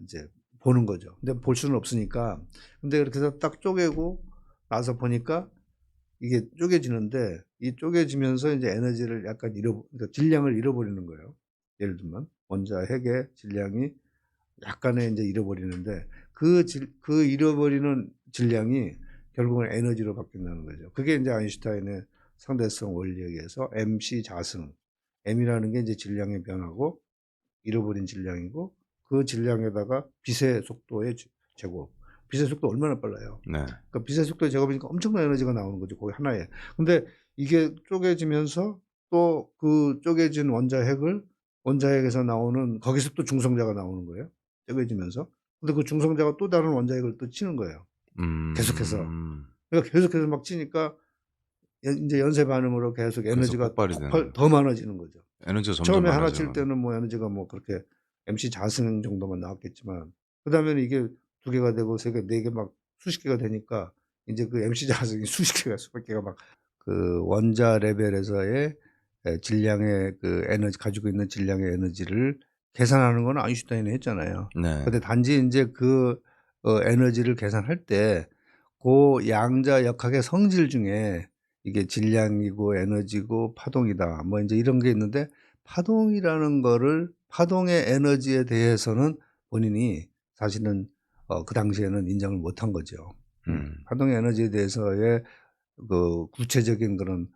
Speaker 1: 이제 보는 거죠. 근데 볼 수는 없으니까. 근데 그렇게 해서 딱 쪼개고 나서 보니까 이게 쪼개지는데 이 쪼개지면서 이제 에너지를 약간 그러니까 질량을 잃어버리는 거예요. 예를 들면 원자 핵의 질량이 약간의 이제 잃어버리는데 그 잃어버리는 질량이 결국은 에너지로 바뀐다는 거죠. 그게 이제 아인슈타인의 상대성 원리에 의해서 MC 자승. M이라는 게 이제 질량의 변화고 잃어버린 질량이고 그 질량에다가 빛의 속도의 제곱. 빛의 속도 얼마나 빨라요.
Speaker 2: 네.
Speaker 1: 그러니까 빛의 속도의 제곱이니까 엄청난 에너지가 나오는 거죠. 거기 하나에. 근데 이게 쪼개지면서 또 그 쪼개진 원자핵에서 나오는 거기서 또 중성자가 나오는 거예요. 쪼개지면서. 근데 그 중성자가 또 다른 원자핵을 또 치는 거예요. 계속해서. 그러니까 계속해서 막 치니까 이제 연쇄 반응으로 계속 에너지가
Speaker 2: 폭발이 되는
Speaker 1: 더 많아지는 거죠.
Speaker 2: 에너지가 점점
Speaker 1: 처음에 하나
Speaker 2: 많아지는
Speaker 1: 칠 때는 뭐 에너지가 뭐 그렇게 MC 자승 정도만 나왔겠지만 그다음에는 이게 2개가 되고 3개, 4개 막 수십 개가 되니까 이제 그 MC 자승이 수십 개가 수백 개가 막 그 원자 레벨에서의 질량의 그 에너지 가지고 있는 질량의 에너지를 계산하는 건 아인슈타인이 했잖아요.
Speaker 2: 네.
Speaker 1: 근데 단지 이제 그 에너지를 계산할 때 그 양자 역학의 성질 중에 이게 질량이고 에너지고 파동이다. 뭐 이제 이런 게 있는데 파동이라는 거를 파동의 에너지에 대해서는 본인이 사실은 그 당시에는 인정을 못한 거죠. 파동의 에너지에 대해서의 그 구체적인 그런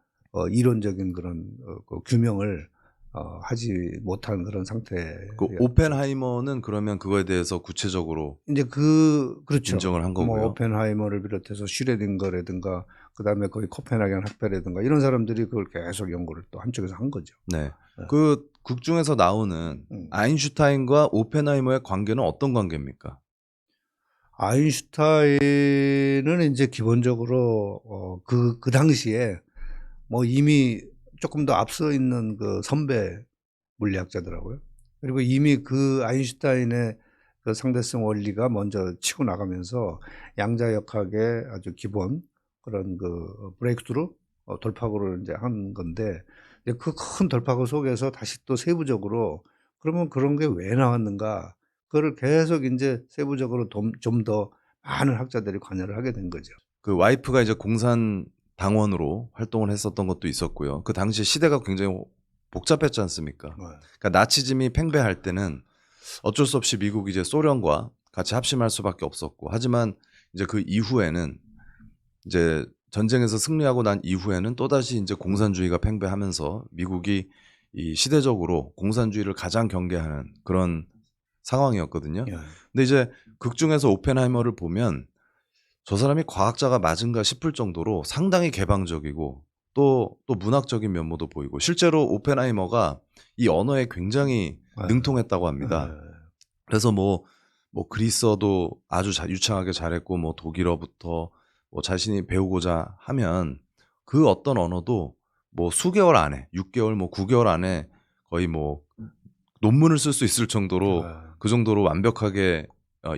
Speaker 1: 이론적인 그런 그 규명을 하지 못한 그런 상태.
Speaker 2: 그 오펜하이머는 그러면 그거에 대해서 구체적으로
Speaker 1: 이제 그렇죠.
Speaker 2: 인정을 한 거고요.
Speaker 1: 뭐 오펜하이머를 비롯해서 슈레딩거라든가 그다음에 거의 코펜하겐 학파라든가 이런 사람들이 그걸 계속 연구를 또 한쪽에서 한 거죠.
Speaker 2: 네. 그 극 중에서 나오는 아인슈타인과 오펜하이머의 관계는 어떤 관계입니까?
Speaker 1: 아인슈타인은 이제 기본적으로 그 당시에 뭐 이미 조금 더 앞서 있는 그 선배 물리학자더라고요. 그리고 이미 그 아인슈타인의 그 상대성 원리가 먼저 치고 나가면서 양자역학의 아주 기본 그런 그 브레이크트루 돌파구를 이제 한 건데 그 큰 돌파구 속에서 다시 또 세부적으로 그러면 그런 게 왜 나왔는가 그거를 계속 이제 세부적으로 좀 더 많은 학자들이 관여를 하게 된 거죠.
Speaker 2: 그 와이프가 이제 공산 당원으로 활동을 했었던 것도 있었고요. 그 당시 시대가 굉장히 복잡했지 않습니까? 그러니까 나치즘이 팽배할 때는 어쩔 수 없이 미국이 이제 소련과 같이 합심할 수밖에 없었고, 하지만 이제 그 이후에는 이제 전쟁에서 승리하고 난 이후에는 또다시 이제 공산주의가 팽배하면서 미국이 이 시대적으로 공산주의를 가장 경계하는 그런 상황이었거든요. 근데 이제 극 중에서 오펜하이머를 보면 저 사람이 과학자가 맞은가 싶을 정도로 상당히 개방적이고 또 문학적인 면모도 보이고, 실제로 오펜하이머가 이 언어에 굉장히 능통했다고 합니다. 그래서 뭐 그리스어도 아주 유창하게 잘했고, 뭐 독일어부터 뭐 자신이 배우고자 하면 그 어떤 언어도 뭐 수개월 안에, 6개월 뭐 9개월 안에 거의 뭐 논문을 쓸 수 있을 정도로 그 정도로 완벽하게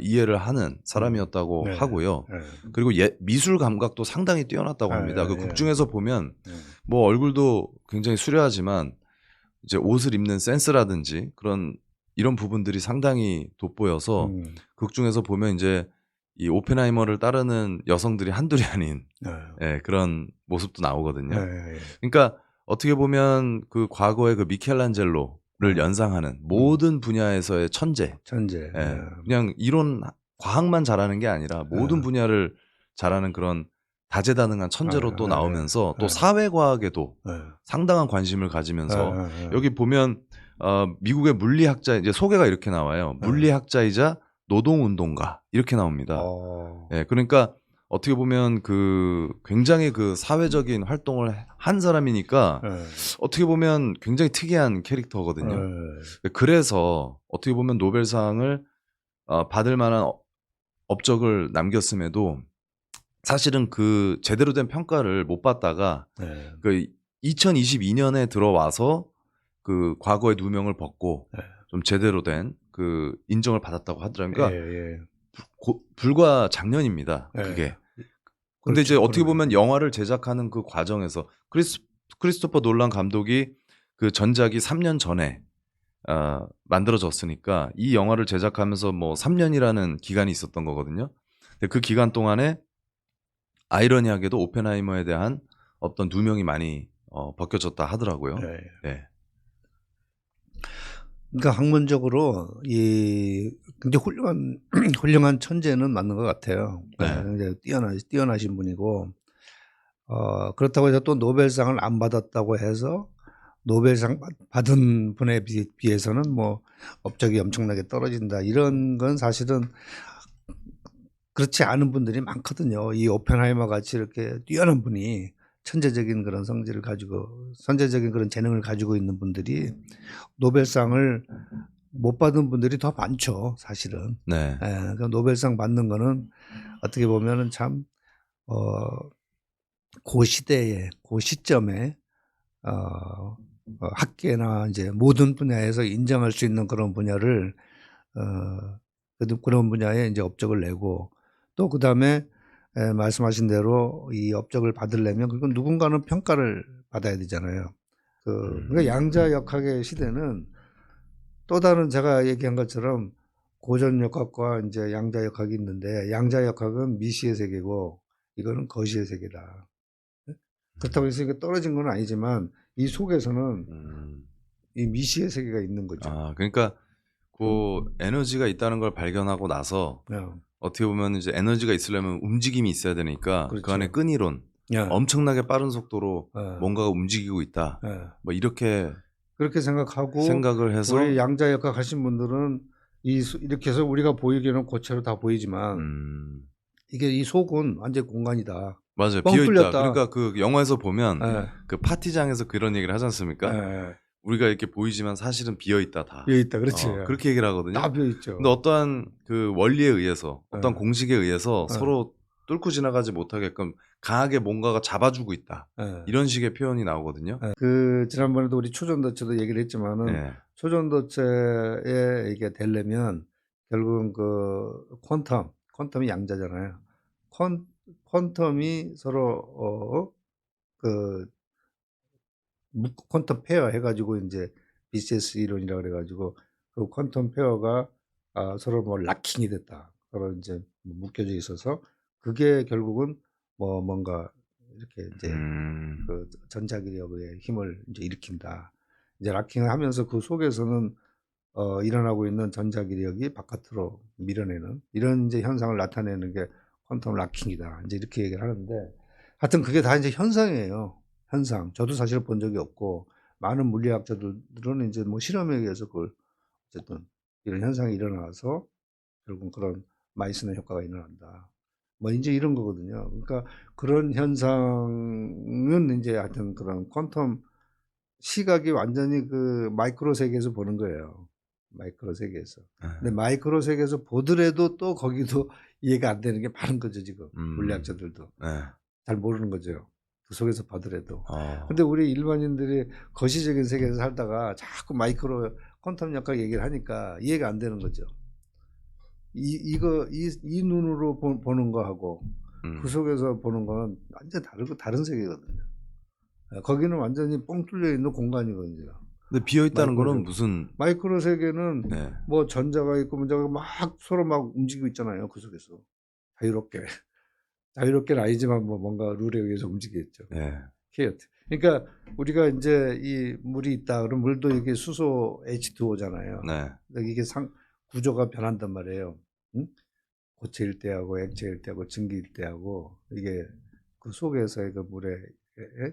Speaker 2: 이해를 하는 사람이었다고 하고요. 그리고 미술 감각도 상당히 뛰어났다고 합니다. 그 극 중에서 보면 뭐 얼굴도 굉장히 수려하지만 이제 옷을 입는 센스라든지 이런 부분들이 상당히 돋보여서 극 중에서 보면 이제 이 오펜하이머를 따르는 여성들이 한둘이 아닌 그런 모습도 나오거든요. 그러니까 어떻게 보면 그 과거의 그 미켈란젤로를 연상하는 모든 분야에서의 천재. 그냥 이론 과학만 잘하는 게 아니라 모든 분야를 잘하는 그런 다재다능한 천재로 또 나오면서 또 사회과학에도 상당한 관심을 가지면서 여기 보면 미국의 물리학자, 이제 소개가 이렇게 나와요. 물리학자이자 노동운동가 이렇게 나옵니다. 그러니까 어떻게 보면 그 굉장히 그 사회적인 활동을 한 사람이니까 어떻게 보면 굉장히 특이한 캐릭터거든요. 그래서 어떻게 보면 노벨상을 받을 만한 업적을 남겼음에도 사실은 그 제대로 된 평가를 못 받다가 그 2022년에 들어와서 그 과거의 누명을 벗고 좀 제대로 된 그 인정을 받았다고 하더라고요. 그러니까 불과 작년입니다. 그게. 근데 이제 어떻게 보면 영화를 제작하는 그 과정에서 크리스토퍼 놀란 감독이 그 전작이 3년 전에 만들어졌으니까 이 영화를 제작하면서 뭐 3년이라는 기간이 있었던 거거든요. 근데 그 기간 동안에 아이러니하게도 오펜하이머에 대한 어떤 누명이 많이 벗겨졌다 하더라고요.
Speaker 1: 그러니까 학문적으로 이 굉장히 훌륭한 천재는 맞는 것 같아요. 굉장히 뛰어나신 분이고 그렇다고 해서 또 노벨상을 안 받았다고 해서 노벨상 받은 분에 비해서는 뭐 업적이 엄청나게 떨어진다 이런 건 사실은 그렇지 않은 분들이 많거든요. 이 오펜하이머 같이 이렇게 뛰어난 분이 천재적인 그런 성질을 가지고 선제적인 그런 재능을 가지고 있는 분들이 노벨상을 못 받은 분들이 더 많죠, 사실은. 그러니까 노벨상 받는 거는 어떻게 보면은 참 그 시대에, 그 시점에 학계나 이제 모든 분야에서 인정할 수 있는 그런 분야를 그런 분야에 이제 업적을 내고 또 그다음에 말씀하신 대로 이 업적을 받으려면 그건 누군가는 평가를 받아야 되잖아요. 그러니까 양자역학의 시대는 또 다른 제가 얘기한 것처럼 고전역학과 이제 양자역학이 있는데 양자역학은 미시의 세계고 이거는 거시의 세계다. 그렇다고 해서 이게 떨어진 건 아니지만 이 속에서는 이 미시의 세계가 있는 거죠.
Speaker 2: 아, 그러니까 그 에너지가 있다는 걸 발견하고 나서 어떻게 보면 이제 에너지가 있으려면 움직임이 있어야 되니까
Speaker 1: 그렇죠.
Speaker 2: 그 안에 끈이론 엄청나게 빠른 속도로 뭔가가 움직이고 있다. 뭐 이렇게
Speaker 1: 그렇게 생각하고
Speaker 2: 생각을 해서
Speaker 1: 우리 양자역학 하신 분들은 이렇게 해서 우리가 보이기는 고체로 다 보이지만 이게 이 속은 완전 공간이다.
Speaker 2: 맞아요.
Speaker 1: 뻥
Speaker 2: 비어있다.
Speaker 1: 뚫렸다.
Speaker 2: 그러니까 그 영화에서 보면 그 파티장에서 그런 얘기를 하지 않습니까? 우리가 이렇게 보이지만 사실은 비어있다 다.
Speaker 1: 비어있다. 그렇지.
Speaker 2: 그렇게 얘기를 하거든요.
Speaker 1: 다 비어있죠.
Speaker 2: 근데 어떠한 그 원리에 의해서 어떤 공식에 의해서 서로 뚫고 지나가지 못하게끔 강하게 뭔가가 잡아주고 있다. 이런 식의 표현이 나오거든요.
Speaker 1: 그 지난번에도 우리 초전도체도 얘기를 했지만은 초전도체에 이게 되려면 결국은 그 퀀텀이 양자잖아요. 퀀텀이 서로 그 퀀텀 페어 해가지고 이제 BCS 이론이라고 그래가지고 그 퀀텀 페어가 서로 뭐 락킹이 됐다. 서로 이제 묶여져 있어서 그게 결국은 뭐 뭔가 이렇게 이제 그 전자기력의 힘을 이제 일으킨다. 이제 락킹을 하면서 그 속에서는 일어나고 있는 전자기력이 바깥으로 밀어내는 이런 이제 현상을 나타내는 게 퀀텀 락킹이다. 이제 이렇게 얘기를 하는데 하여튼 그게 다 이제 현상이에요. 현상. 저도 사실 본 적이 없고 많은 물리학자들은 이제 뭐 실험에 의해서 그걸 어쨌든 이런 현상이 일어나서 결국 그런 마이스너 효과가 일어난다. 뭐 이제 이런 거거든요. 그러니까 그런 현상은 이제 하여튼 그런 퀀텀 시각이 완전히 그 마이크로 세계에서 보는 거예요. 마이크로 세계에서. 근데 마이크로 세계에서 보더라도 또 거기도 이해가 안 되는 게 많은 거죠, 지금. 물리학자들도. 잘 모르는 거죠. 그 속에서 봐더라도. 근데 우리 일반인들이 거시적인 세계에서 살다가 자꾸 마이크로 퀀텀 역학 얘기를 하니까 이해가 안 되는 거죠. 이 눈으로 보는 거하고 그 속에서 보는 거는 완전 다르고 다른 세계거든요. 거기는 완전히 뻥 뚫려 있는 공간이거든요.
Speaker 2: 근데 비어 있다는 거는 무슨
Speaker 1: 마이크로 세계는 뭐 전자가 있고 문자가 막 서로 막 움직이고 있잖아요. 그 속에서 자유롭게는 아니지만 뭐 뭔가 룰에 의해서 움직이겠죠. 케이오트. 그러니까 우리가 이제 이 물이 있다. 그럼 물도 이게 수소 H2O잖아요. 이게 구조가 변한단 말이에요. 응? 고체일 때하고 액체일 때하고 증기일 때하고 이게 그 속에서의 그 물의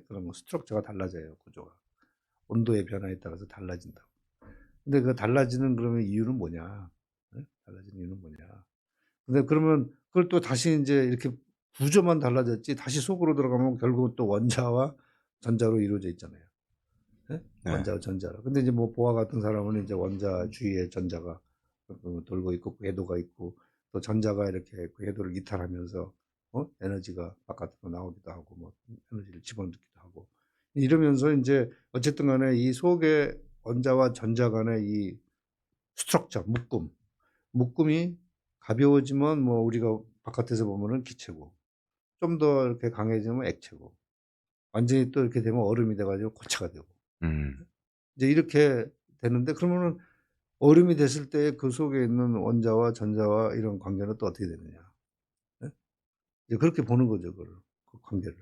Speaker 1: 그런 스트럭처가 달라져요. 구조가. 온도의 변화에 따라서 달라진다고. 근데 그 달라지는 그러면 이유는 뭐냐? 달라지는 이유는 뭐냐? 근데 그러면 그걸 또 다시 이제 이렇게 구조만 달라졌지 다시 속으로 들어가면 결국은 또 원자와 전자로 이루어져 있잖아요. 원자와 전자로. 근데 이제 뭐 보아 같은 사람은 이제 원자 주위에 전자가 돌고 있고 궤도가 있고 또 전자가 이렇게 그 궤도를 이탈하면서 에너지가 바깥으로 나오기도 하고 뭐 에너지를 집어넣기도 하고 이러면서 이제 어쨌든 간에 이 속에 원자와 전자 간의 이 스트럭처 묶음이 가벼워지면 뭐 우리가 바깥에서 보면은 기체고 좀 더 이렇게 강해지면 액체고 완전히 또 이렇게 되면 얼음이 돼가지고 고체가 되고 이제 이렇게 되는데 그러면은 얼음이 됐을 때 그 속에 있는 원자와 전자와 이런 관계는 또 어떻게 되느냐? 이제 그렇게 보는 거죠, 그 관계를.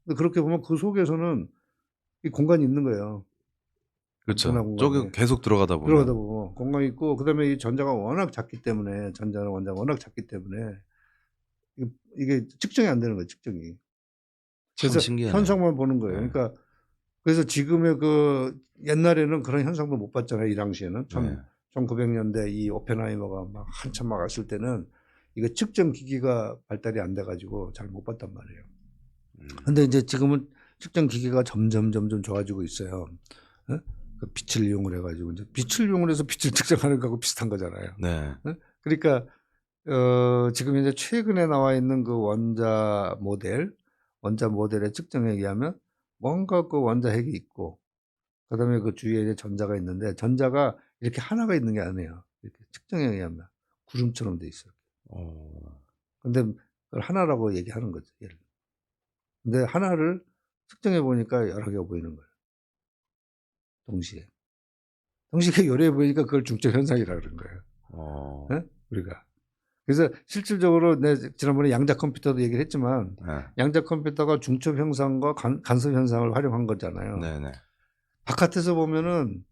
Speaker 1: 근데 그렇게 보면 그 속에서는 이 공간이 있는 거예요.
Speaker 2: 그렇죠. 저기 계속 들어가다 보면
Speaker 1: 공간이 있고 그다음에 이 전자가 워낙 작기 때문에 전자나 원자가 워낙 작기 때문에 이게 측정이 안 되는 거예요, 측정이. 그래서 현상만 보는 거예요. 그러니까 그래서 지금의 그 옛날에는 그런 현상도 못 봤잖아요, 이 당시에는. 1900년대 이 오펜하이머가 막 한참 막 왔을 때는 이거 측정 기기가 발달이 안 돼가지고 잘 못 봤단 말이에요. 근데 이제 지금은 측정 기기가 점점 좋아지고 있어요. 그 빛을 이용을 해가지고 이제 빛을 이용을 해서 빛을 측정하는 거하고 비슷한 거잖아요. 그러니까 지금 이제 최근에 나와 있는 그 원자 원자 모델의 측정에 의하면 뭔가 그 원자 핵이 있고 그다음에 그 주위에 이제 전자가 있는데 전자가 이렇게 하나가 있는 게 아니에요. 이렇게 측정에 의하면 구름처럼 돼 있어요. 근데 그걸 하나라고 얘기하는 거죠. 얘를. 근데 하나를 측정해 보니까 여러 개가 보이는 거예요. 동시에. 동시에 여러 개 보이니까 그걸 중첩 현상이라 그런 거예요. 네? 우리가. 그래서 실질적으로 지난번에 양자 컴퓨터도 얘기를 했지만 양자 컴퓨터가 중첩 현상과 간섭 현상을 활용한 거잖아요.
Speaker 2: 네네.
Speaker 1: 바깥에서 보면은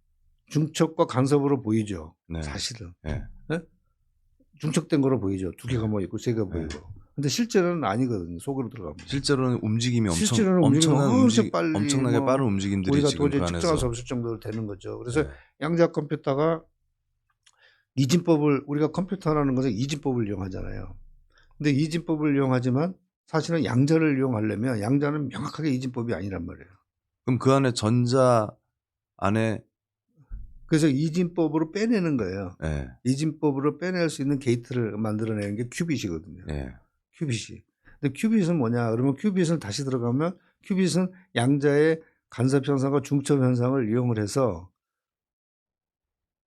Speaker 1: 중첩과 간섭으로 보이죠.
Speaker 2: 네.
Speaker 1: 사실은.
Speaker 2: 네.
Speaker 1: 네? 중첩된 거로 보이죠. 두 개가 뭐 있고 세 개가 보이고. 근데 실제로는 아니거든요. 속으로 들어가면.
Speaker 2: 실제로는 움직임이
Speaker 1: 엄청나게
Speaker 2: 빠른 움직임들이
Speaker 1: 우리가
Speaker 2: 지금
Speaker 1: 도저히
Speaker 2: 그 안에서
Speaker 1: 측정할 수 없을 정도로 되는 거죠. 그래서 양자 컴퓨터가 이진법을 우리가 컴퓨터라는 것은 이진법을 이용하잖아요. 근데 이진법을 이용하지만 사실은 양자를 이용하려면 양자는 명확하게 이진법이 아니란 말이에요.
Speaker 2: 그럼 그 안에 전자 안에
Speaker 1: 그래서 이진법으로 빼내는 거예요.
Speaker 2: 네.
Speaker 1: 이진법으로 빼낼 수 있는 게이트를 만들어내는 게 큐빗이거든요.
Speaker 2: 네.
Speaker 1: 큐빗이. 근데 큐빗은 뭐냐? 그러면 큐빗을 다시 들어가면 큐빗은 양자의 간섭 현상과 중첩 현상을 이용을 해서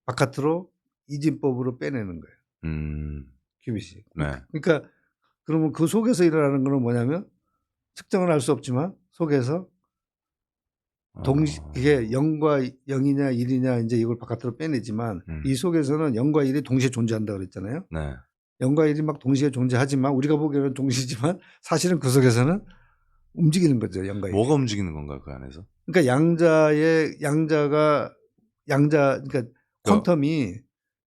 Speaker 1: 바깥으로 이진법으로 빼내는 거예요. 큐빗이.
Speaker 2: 네.
Speaker 1: 그러니까 그러면 그 속에서 일어나는 거는 뭐냐면 측정은 할 수 없지만 속에서 이게 0과 0이냐 1이냐 이제 이걸 바깥으로 빼내지만 이 속에서는 0과 1이 동시에 존재한다고 그랬잖아요.
Speaker 2: 네.
Speaker 1: 0과 1이 막 동시에 존재하지만 우리가 보기에는 동시지만 사실은 그 속에서는 움직이는 거죠. 0과 1.
Speaker 2: 뭐가 움직이는 건가요, 그 안에서?
Speaker 1: 그러니까 그러니까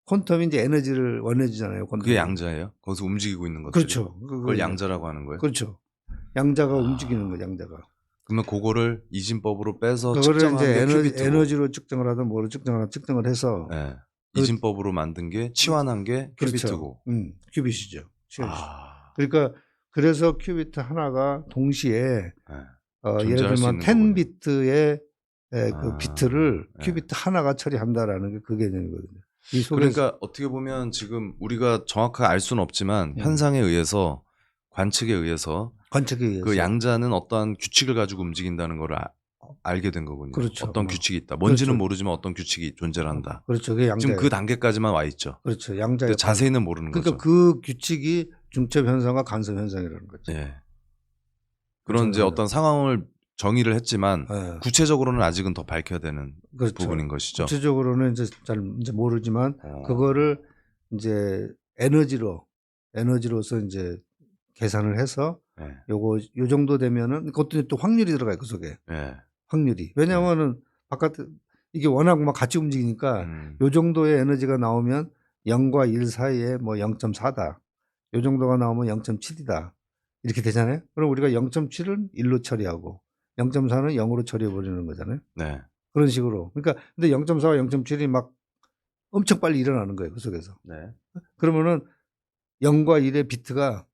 Speaker 1: 퀀텀이 이제 에너지를 원해주잖아요.
Speaker 2: 그게 양자예요? 거기서 움직이고 있는 것들.
Speaker 1: 그렇죠.
Speaker 2: 그걸 양자라고 하는 거예요?
Speaker 1: 그렇죠. 양자가 움직이는 거예요. 양자가.
Speaker 2: 그러면 그거를 이진법으로 빼서
Speaker 1: 그거를
Speaker 2: 측정한
Speaker 1: 이제
Speaker 2: 게 큐비트고.
Speaker 1: 에너지로 측정을 하든 뭐로 측정을 해서
Speaker 2: 네. 이진법으로 만든 게 치환한 게 큐비트고.
Speaker 1: 그렇죠. 큐빗이죠. 그러니까 그래서 큐비트 하나가 동시에 예를 들면 10비트의 그 비트를 큐비트 하나가 처리한다라는 게 그 개념이거든요.
Speaker 2: 그러니까 어떻게 보면 지금 우리가 정확하게 알 수는 없지만 현상에 의해서 관측에 의해서 그 양자는 어떠한 규칙을 가지고 움직인다는 걸 알게 된 거군요.
Speaker 1: 그렇죠.
Speaker 2: 어떤 규칙이 있다. 뭔지는
Speaker 1: 그렇죠.
Speaker 2: 모르지만 어떤 규칙이 존재한다.
Speaker 1: 그렇죠. 그게
Speaker 2: 지금 그 단계까지만 와 있죠.
Speaker 1: 그렇죠. 양자의
Speaker 2: 자세히는 모르는
Speaker 1: 그러니까
Speaker 2: 거죠.
Speaker 1: 그 규칙이 중첩 현상과 간섭 현상이라는 거죠.
Speaker 2: 네. 그런 이제 어떤 상황을 정의를 했지만 구체적으로는 아직은 더 밝혀야 되는 부분인 것이죠.
Speaker 1: 구체적으로는 잘 모르지만 그거를 이제 에너지로서 이제 계산을 해서 요 정도 되면은 그것도 또 확률이 들어가요. 그 속에. 확률이. 왜냐하면은 바깥에 이게 워낙 막 같이 움직이니까 요 정도의 에너지가 나오면 0과 1 사이에 뭐 0.4다. 요 정도가 나오면 0.7이다. 이렇게 되잖아요. 그럼 우리가 0.7은 1로 처리하고 0.4는 0으로 처리해 버리는 거잖아요.
Speaker 2: 네.
Speaker 1: 그런 식으로. 그러니까 근데 0.4와 0.7이 막 엄청 빨리 일어나는 거예요. 그 속에서.
Speaker 2: 네.
Speaker 1: 그러면은 0과 1의 비트가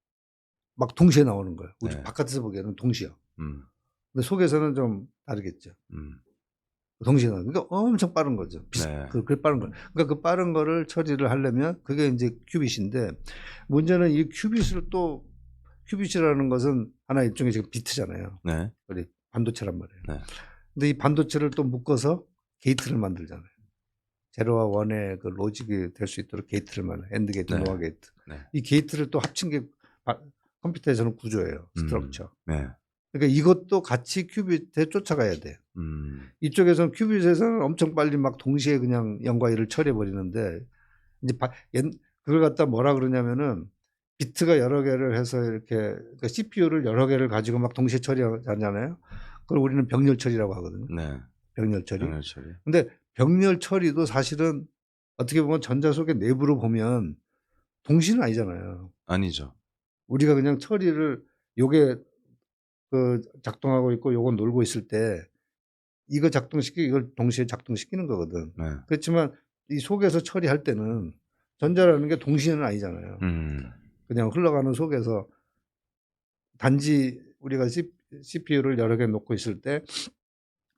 Speaker 1: 막 동시에 나오는 거예요. 우리 바깥에서 보기에는 동시에. 근데 속에서는 좀 다르겠죠. 동시에 나오는. 그러니까 엄청 빠른 거죠. 그 빠른 거. 그러니까 그 빠른 거를 처리를 하려면 그게 이제 큐빗인데 문제는 이 큐빗이라는 것은 하나 일종의 지금 비트잖아요.
Speaker 2: 네.
Speaker 1: 우리 반도체란 말이에요.
Speaker 2: 네.
Speaker 1: 근데 이 반도체를 또 묶어서 게이트를 만들잖아요. 제로와 원의 그 로직이 될 수 있도록 게이트를 만들어요. 엔드 게이트, 노아 게이트. 이 게이트를 또 합친 게 컴퓨터에서는 구조예요. 스트럭처. 그러니까 이것도 같이 큐빗에 쫓아가야 돼. 이쪽에서는 큐빗에서는 엄청 빨리 막 동시에 그냥 0과 1을 처리해 버리는데 이제 그걸 갖다 뭐라 그러냐면은 비트가 여러 개를 해서 이렇게 그러니까 CPU를 여러 개를 가지고 막 동시에 처리하잖아요. 그걸 우리는 병렬 처리라고 하거든요.
Speaker 2: 네.
Speaker 1: 병렬 처리. 근데 병렬 처리도 사실은 어떻게 보면 전자 속의 내부로 보면 동시는 아니잖아요.
Speaker 2: 아니죠.
Speaker 1: 우리가 그냥 처리를 요게 그 작동하고 있고 요건 놀고 있을 때 이거 이걸 동시에 작동시키는 거거든. 그렇지만 이 속에서 처리할 때는 전자라는 게 동시에는 아니잖아요. 그냥 흘러가는 속에서 단지 우리가 CPU를 여러 개 놓고 있을 때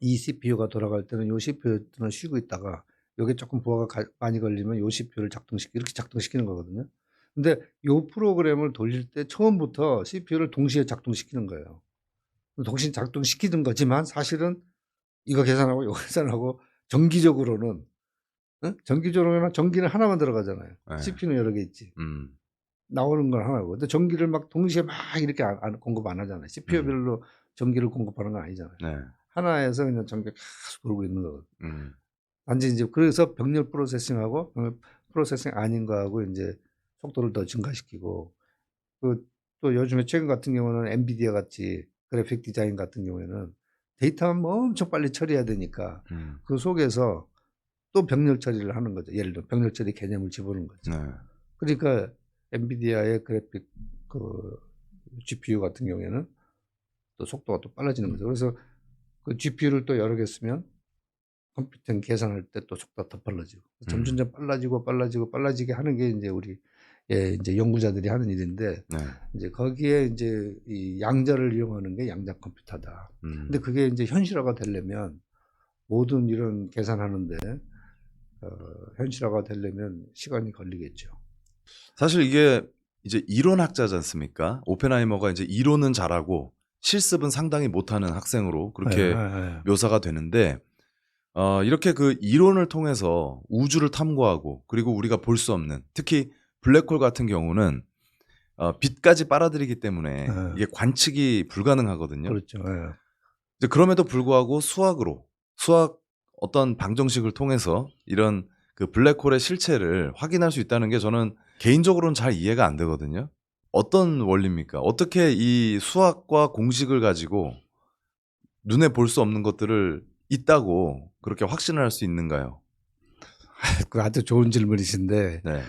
Speaker 1: 이 CPU가 돌아갈 때는 요 CPU는 쉬고 있다가 요게 조금 부하가 많이 걸리면 요 CPU를 이렇게 작동시키는 거거든요. 근데 요 프로그램을 돌릴 때 처음부터 CPU를 동시에 작동시키는 거예요. 동시 작동시키는 거지만 사실은 이거 계산하고 이거 계산하고 정기적으로는 정기적으로는 전기는 하나만 들어가잖아요.
Speaker 2: 네.
Speaker 1: CPU는 여러 개 있지. 나오는 건 하나고. 근데 전기를 막 동시에 막 이렇게 공급 안 하잖아요. CPU별로 전기를 공급하는 건 아니잖아요.
Speaker 2: 네.
Speaker 1: 하나에서 그냥 전기가 계속 돌고 있는 거거든요. 단지 이제 그래서 병렬 프로세싱하고 병렬 프로세싱 아닌 거하고 이제 속도를 더 증가시키고 또 요즘에 최근 같은 경우는 엔비디아 같이 그래픽 디자인 같은 경우에는 데이터만 뭐 엄청 빨리 처리해야 되니까 그 속에서 또 병렬 처리를 하는 거죠. 예를 들어 병렬 처리 개념을 집어넣는 거죠.
Speaker 2: 네.
Speaker 1: 그러니까 엔비디아의 그래픽 그 GPU 같은 경우에는 또 속도가 또 빨라지는 거죠. 그래서 그 GPU를 또 여러 개 쓰면 컴퓨팅 계산할 때 또 속도가 더 빨라지고 점점 빨라지게 하는 게 이제 우리 이제 연구자들이 하는 일인데
Speaker 2: 네.
Speaker 1: 이제 거기에 이제 이 양자를 이용하는 게 양자 컴퓨터다. 근데 그게 이제 현실화가 되려면 모든 이런 계산하는데 현실화가 되려면 시간이 걸리겠죠.
Speaker 2: 사실 이게 이제 이론학자지 않습니까? 오펜하이머가 이제 이론은 잘하고 실습은 상당히 못하는 학생으로 그렇게 묘사가 되는데 이렇게 그 이론을 통해서 우주를 탐구하고 그리고 우리가 볼 수 없는 특히 블랙홀 같은 경우는 빛까지 빨아들이기 때문에 이게 관측이 불가능하거든요.
Speaker 1: 그렇죠.
Speaker 2: 이제 그럼에도 불구하고 수학 어떤 방정식을 통해서 이런 그 블랙홀의 실체를 확인할 수 있다는 게 저는 개인적으로는 잘 이해가 안 되거든요. 어떤 원리입니까? 어떻게 이 수학과 공식을 가지고 눈에 볼 수 없는 것들을 있다고 그렇게 확신을 할 수 있는가요?
Speaker 1: 그 아주 좋은 질문이신데
Speaker 2: 네.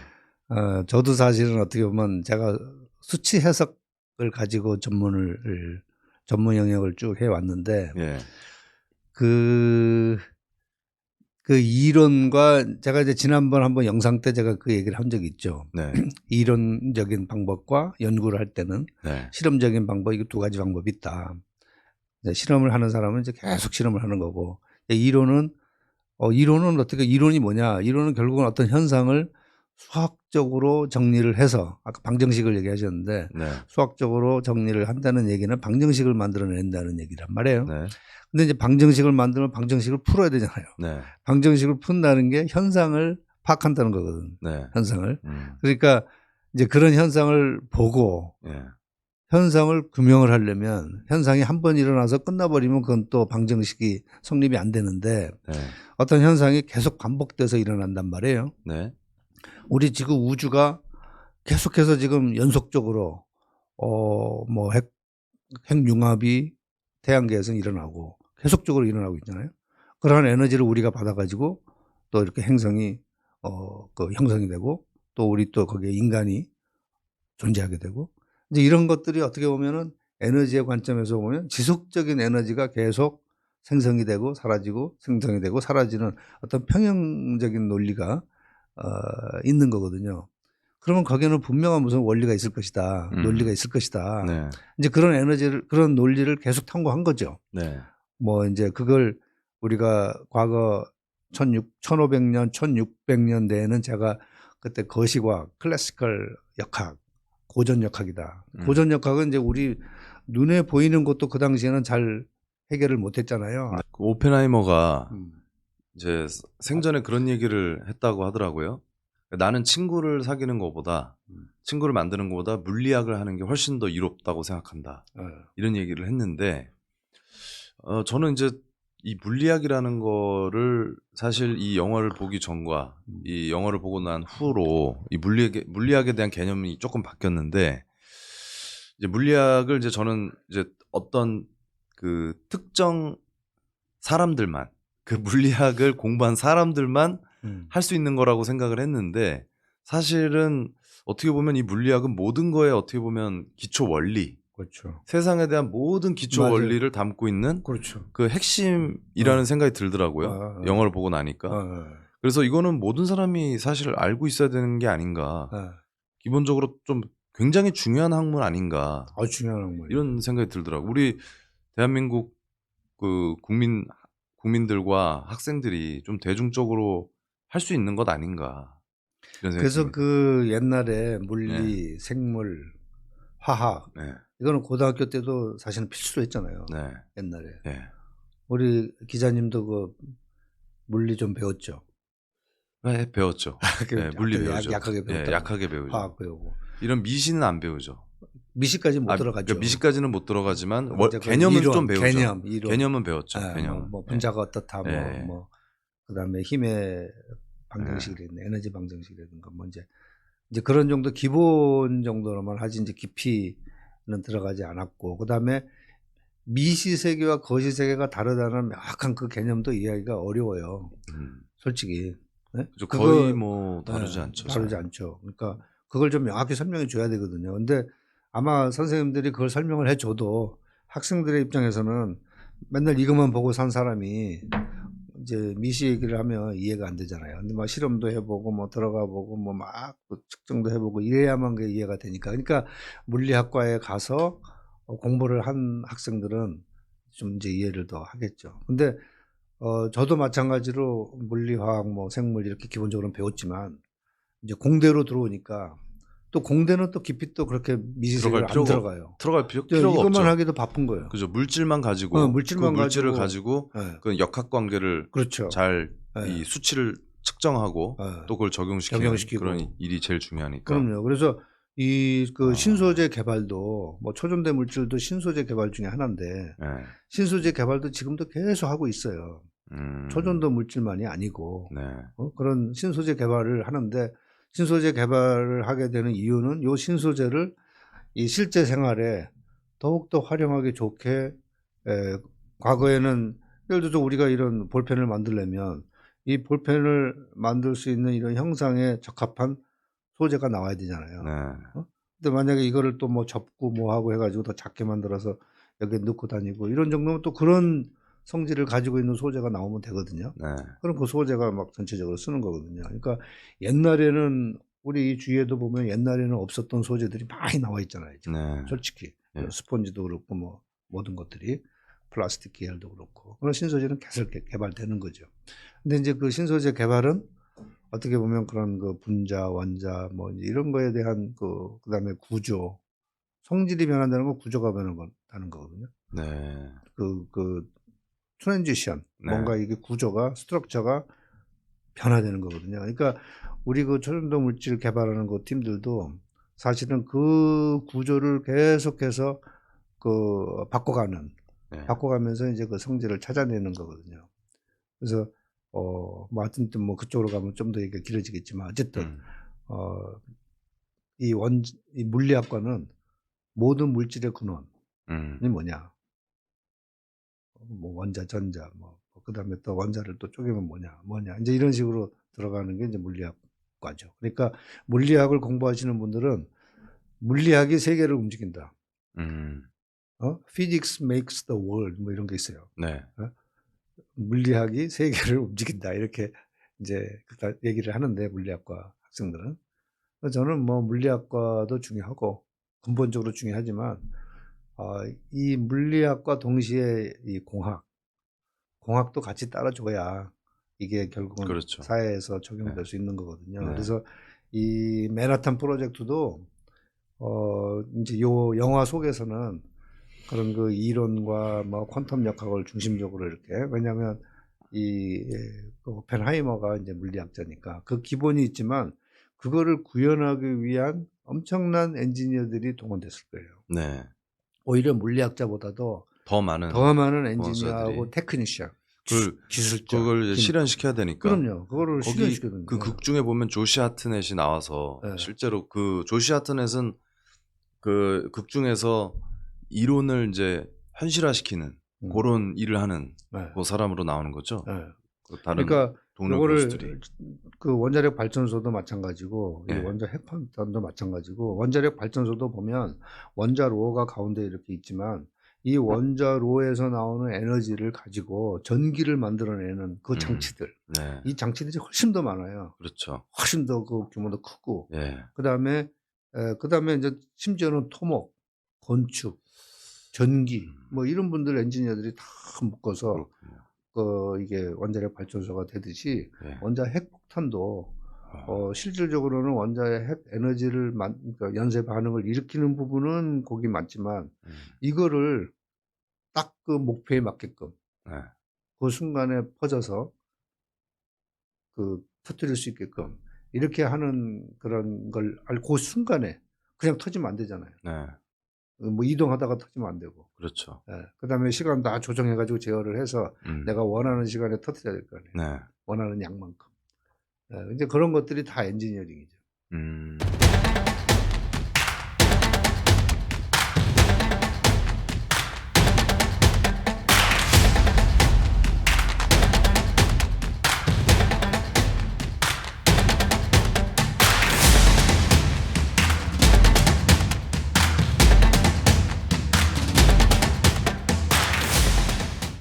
Speaker 1: 저도 사실은 어떻게 보면 제가 수치 해석을 가지고 전문 영역을 쭉 해왔는데
Speaker 2: 예.
Speaker 1: 그 이론과 제가 이제 지난번 한번 영상 때 제가 그 얘기를 한 적이 있죠.
Speaker 2: 네.
Speaker 1: 이론적인 방법과 연구를 할 때는
Speaker 2: 네.
Speaker 1: 실험적인 방법, 이거 두 가지 방법이 있다. 실험을 하는 사람은 이제 계속 실험을 하는 거고, 이론은 어떻게, 이론이 뭐냐? 이론은 결국은 어떤 현상을 수학적으로 정리를 해서, 아까 방정식을 얘기하셨는데,
Speaker 2: 네.
Speaker 1: 수학적으로 정리를 한다는 얘기는 방정식을 만들어낸다는 얘기란 말이에요.
Speaker 2: 네.
Speaker 1: 근데 이제 방정식을 만들면 방정식을 풀어야 되잖아요.
Speaker 2: 네.
Speaker 1: 방정식을 푼다는 게 현상을 파악한다는 거거든.
Speaker 2: 네.
Speaker 1: 현상을. 그러니까 이제 그런 현상을 보고 현상을 규명을 하려면 현상이 한 번 일어나서 끝나버리면 그건 또 방정식이 성립이 안 되는데 어떤 현상이 계속 반복돼서 일어난단 말이에요.
Speaker 2: 네.
Speaker 1: 우리 지금 우주가 계속해서 지금 연속적으로 뭐 핵융합이 태양계에서 일어나고 계속적으로 일어나고 있잖아요. 그러한 에너지를 우리가 받아가지고 또 이렇게 행성이 그 형성이 되고 또 우리 또 거기에 인간이 존재하게 되고 이제 이런 것들이 어떻게 보면은 에너지의 관점에서 보면 지속적인 에너지가 계속 생성이 되고 사라지고 생성이 되고 사라지는 어떤 평형적인 논리가 있는 거거든요. 그러면 거기에는 분명한 무슨 원리가 있을 것이다. 논리가 있을 것이다.
Speaker 2: 네.
Speaker 1: 이제 그런 논리를 계속 탐구한 거죠.
Speaker 2: 네.
Speaker 1: 뭐 이제 그걸 우리가 과거 1500년, 1600년대에는 제가 그때 거시과학, 클래시컬 역학, 고전 역학이다. 고전 역학은 이제 우리 눈에 보이는 것도 그 당시에는 잘 해결을 못 했잖아요.
Speaker 2: 네. 그 오펜하이머가 이제 생전에 그런 얘기를 했다고 하더라고요. 나는 친구를 사귀는 것보다 친구를 만드는 것보다 물리학을 하는 게 훨씬 더 이롭다고 생각한다. 이런 얘기를 했는데 저는 이제 이 물리학이라는 거를 사실 이 영화를 보기 전과 이 영화를 보고 난 후로 이 물리학에 대한 개념이 조금 바뀌었는데 이제 물리학을 이제 저는 이제 어떤 그 특정 사람들만 그 물리학을 공부한 사람들만 할 수 있는 거라고 생각을 했는데 사실은 어떻게 보면 이 물리학은 모든 거에 어떻게 보면 기초 원리,
Speaker 1: 그렇죠.
Speaker 2: 세상에 대한 모든 기초
Speaker 1: 맞아요.
Speaker 2: 원리를 담고 있는
Speaker 1: 그렇죠.
Speaker 2: 그 핵심이라는 생각이 들더라고요. 영화를 보고 나니까. 그래서 이거는 모든 사람이 사실 알고 있어야 되는 게 아닌가. 기본적으로 좀 굉장히 중요한 학문 아닌가.
Speaker 1: 중요한 학문이에요.
Speaker 2: 이런 생각이 들더라고요. 우리 대한민국 그 국민들과 학생들이 좀 대중적으로 할 수 있는 것 아닌가. 이런 생각이
Speaker 1: 그래서
Speaker 2: 듭니다.
Speaker 1: 그 옛날에 물리, 생물, 화학 이거는 고등학교 때도 사실은 필수로 했잖아요.
Speaker 2: 네.
Speaker 1: 옛날에.
Speaker 2: 예.
Speaker 1: 우리 기자님도 그 물리 좀 배웠죠.
Speaker 2: 네, 배웠죠. 예, 물리 배우죠.
Speaker 1: 약하게 배웠다.
Speaker 2: 예, 약하게 배우죠.
Speaker 1: 화학 배우고.
Speaker 2: 이런 미시는 안 배우죠.
Speaker 1: 미시까지 못 들어가죠.
Speaker 2: 그러니까 미시까지는 못 들어가지만
Speaker 1: 이제 그
Speaker 2: 개념은
Speaker 1: 이론,
Speaker 2: 좀 배우죠.
Speaker 1: 이론.
Speaker 2: 개념은 배웠죠.
Speaker 1: 예,
Speaker 2: 개념은.
Speaker 1: 뭐 분자가 어떻다,
Speaker 2: 예.
Speaker 1: 뭐 그다음에 힘의 방정식이라든가 에너지 방정식이라든가 뭐 이제 그런 정도 기본 정도로만 하지 이제 깊이는 들어가지 않았고 그다음에 미시 세계와 거시 세계가 다르다는 명확한 그 개념도 이해하기가 어려워요. 솔직히. 네?
Speaker 2: 그죠. 거의 뭐 다르지 않죠.
Speaker 1: 다르지 않죠. 그러니까 그걸 좀 명확히 설명해 줘야 되거든요. 근데 아마 선생님들이 그걸 설명을 해 줘도 학생들의 입장에서는 맨날 이것만 보고 산 사람이 이제 미시 얘기를 하면 이해가 안 되잖아요. 근데 막 실험도 해보고 뭐 들어가 보고 뭐 막 측정도 해보고 이래야만 그게 이해가 되니까. 그러니까 물리학과에 가서 공부를 한 학생들은 좀 이제 이해를 더 하겠죠. 근데 저도 마찬가지로 물리, 화학, 뭐 생물 이렇게 기본적으로 배웠지만 이제 공대로 들어오니까 또 공대는 또 깊이 또 그렇게 미시세계를 안 들어가요.
Speaker 2: 들어갈 필요가
Speaker 1: 이것만
Speaker 2: 없죠.
Speaker 1: 하기도 바쁜 거예요.
Speaker 2: 그죠. 물질만 가지고
Speaker 1: 물질만
Speaker 2: 그 물질을 가지고
Speaker 1: 네.
Speaker 2: 그 역학 관계를
Speaker 1: 그렇죠.
Speaker 2: 잘 이
Speaker 1: 네.
Speaker 2: 수치를 측정하고 또 그걸 적용시키는 그런 일이 제일 중요하니까.
Speaker 1: 그럼요. 그래서 그 신소재 개발도 뭐 초전대 물질도 신소재 개발 중에 하나인데 신소재 개발도 지금도 계속 하고 있어요. 초전도 물질만이 아니고 그런 신소재 개발을 하는데 신소재 개발을 하게 되는 이유는 요 신소재를 이 실제 생활에 더욱더 활용하기 좋게 과거에는 예를 들어서 우리가 이런 볼펜을 만들려면 이 볼펜을 만들 수 있는 이런 형상에 적합한 소재가 나와야 되잖아요. 근데 만약에 이거를 또 뭐 접고 뭐 하고 해가지고 더 작게 만들어서 여기에 넣고 다니고 이런 정도면 또 그런 성질을 가지고 있는 소재가 나오면 되거든요. 그럼 그 소재가 막 전체적으로 쓰는 거거든요. 그러니까 옛날에는 우리 주위에도 보면 옛날에는 없었던 소재들이 많이 나와 있잖아요. 솔직히 스펀지도 그렇고 뭐 모든 것들이 플라스틱 계열도 그렇고 그런 신소재는 계속 개발되는 거죠. 근데 이제 그 신소재 개발은 어떻게 보면 그런 그 분자, 원자 뭐 이런 거에 대한 그다음에 구조, 성질이 변한다는 건 구조가 변한다는 거거든요. 그 트랜지션 뭔가 이게 구조가 스트럭처가 변화되는 거거든요. 그러니까 우리 그 초전도 물질 개발하는 그 팀들도 사실은 그 구조를 계속해서 바꿔가면서 이제 그 성질을 찾아내는 거거든요. 그래서 뭐 하여튼 뭐 그쪽으로 가면 좀 더 얘기가 길어지겠지만 어쨌든 이 물리학과는 모든 물질의 근원이 뭐냐? 뭐 원자, 전자, 뭐 그다음에 또 원자를 또 쪼개면 뭐냐 이제 이런 식으로 들어가는 게 이제 물리학과죠. 그러니까 물리학을 공부하시는 분들은 물리학이 세계를 움직인다. Physics makes the world 뭐 이런 게 있어요. 물리학이 세계를 움직인다 이렇게 이제 얘기를 하는데 물리학과 학생들은 저는 뭐 물리학과도 중요하고 근본적으로 중요하지만 이 물리학과 동시에 이 공학도 같이 따라줘야 이게 결국은 사회에서 적용될 수 있는 거거든요. 그래서 이 맨하탄 프로젝트도 이제 요 영화 속에서는 그런 그 이론과 뭐 퀀텀 역학을 중심적으로 이렇게 왜냐하면 그 오펜하이머가 이제 물리학자니까 그 기본이 있지만 그거를 구현하기 위한 엄청난 엔지니어들이 동원됐을 거예요. 오히려 물리학자보다도 더 많은 엔지니어하고 테크니션, 기술자.
Speaker 2: 그걸 실현시켜야 되니까.
Speaker 1: 그럼요. 그거를 실현시켜야 됩니다.
Speaker 2: 그 극 중에 보면 조시 하트넷이 나와서 실제로 그 조시 하트넷은 그 극 중에서 이론을 이제 현실화시키는 그런 일을 하는 그 사람으로 나오는 거죠. 다른
Speaker 1: 그러니까
Speaker 2: 동료 교수들이.
Speaker 1: 그 원자력 발전소도 마찬가지고 이 원자 핵폭탄도 마찬가지고 원자력 발전소도 보면 원자로가 가운데 이렇게 있지만 이 원자로에서 나오는 에너지를 가지고 전기를 만들어내는 그 장치들 이 장치들이 훨씬 더 많아요. 훨씬 더 그 규모도 크고 그다음에 이제 심지어는 토목, 건축, 전기 뭐 이런 분들 엔지니어들이 다 묶어서 이게 원자력 발전소가 되듯이 원자 핵폭탄도 실질적으로는 원자의 핵 에너지를 그러니까 연쇄 반응을 일으키는 부분은 거기 맞지만 이거를 딱 그 목표에 맞게끔
Speaker 2: 네.
Speaker 1: 그 순간에 퍼져서 그 터뜨릴 수 있게끔 이렇게 하는 그런 걸 그 순간에 그냥 터지면 안 되잖아요.
Speaker 2: 네.
Speaker 1: 뭐 이동하다가 터지면 안 되고.
Speaker 2: 그렇죠.
Speaker 1: 예. 그다음에 시간 다 조정해 가지고 제어를 해서 내가 원하는 시간에 터뜨려야 될 거 아니에요.
Speaker 2: 네.
Speaker 1: 원하는 양만큼. 예. 이제 그런 것들이 다 엔지니어링이죠.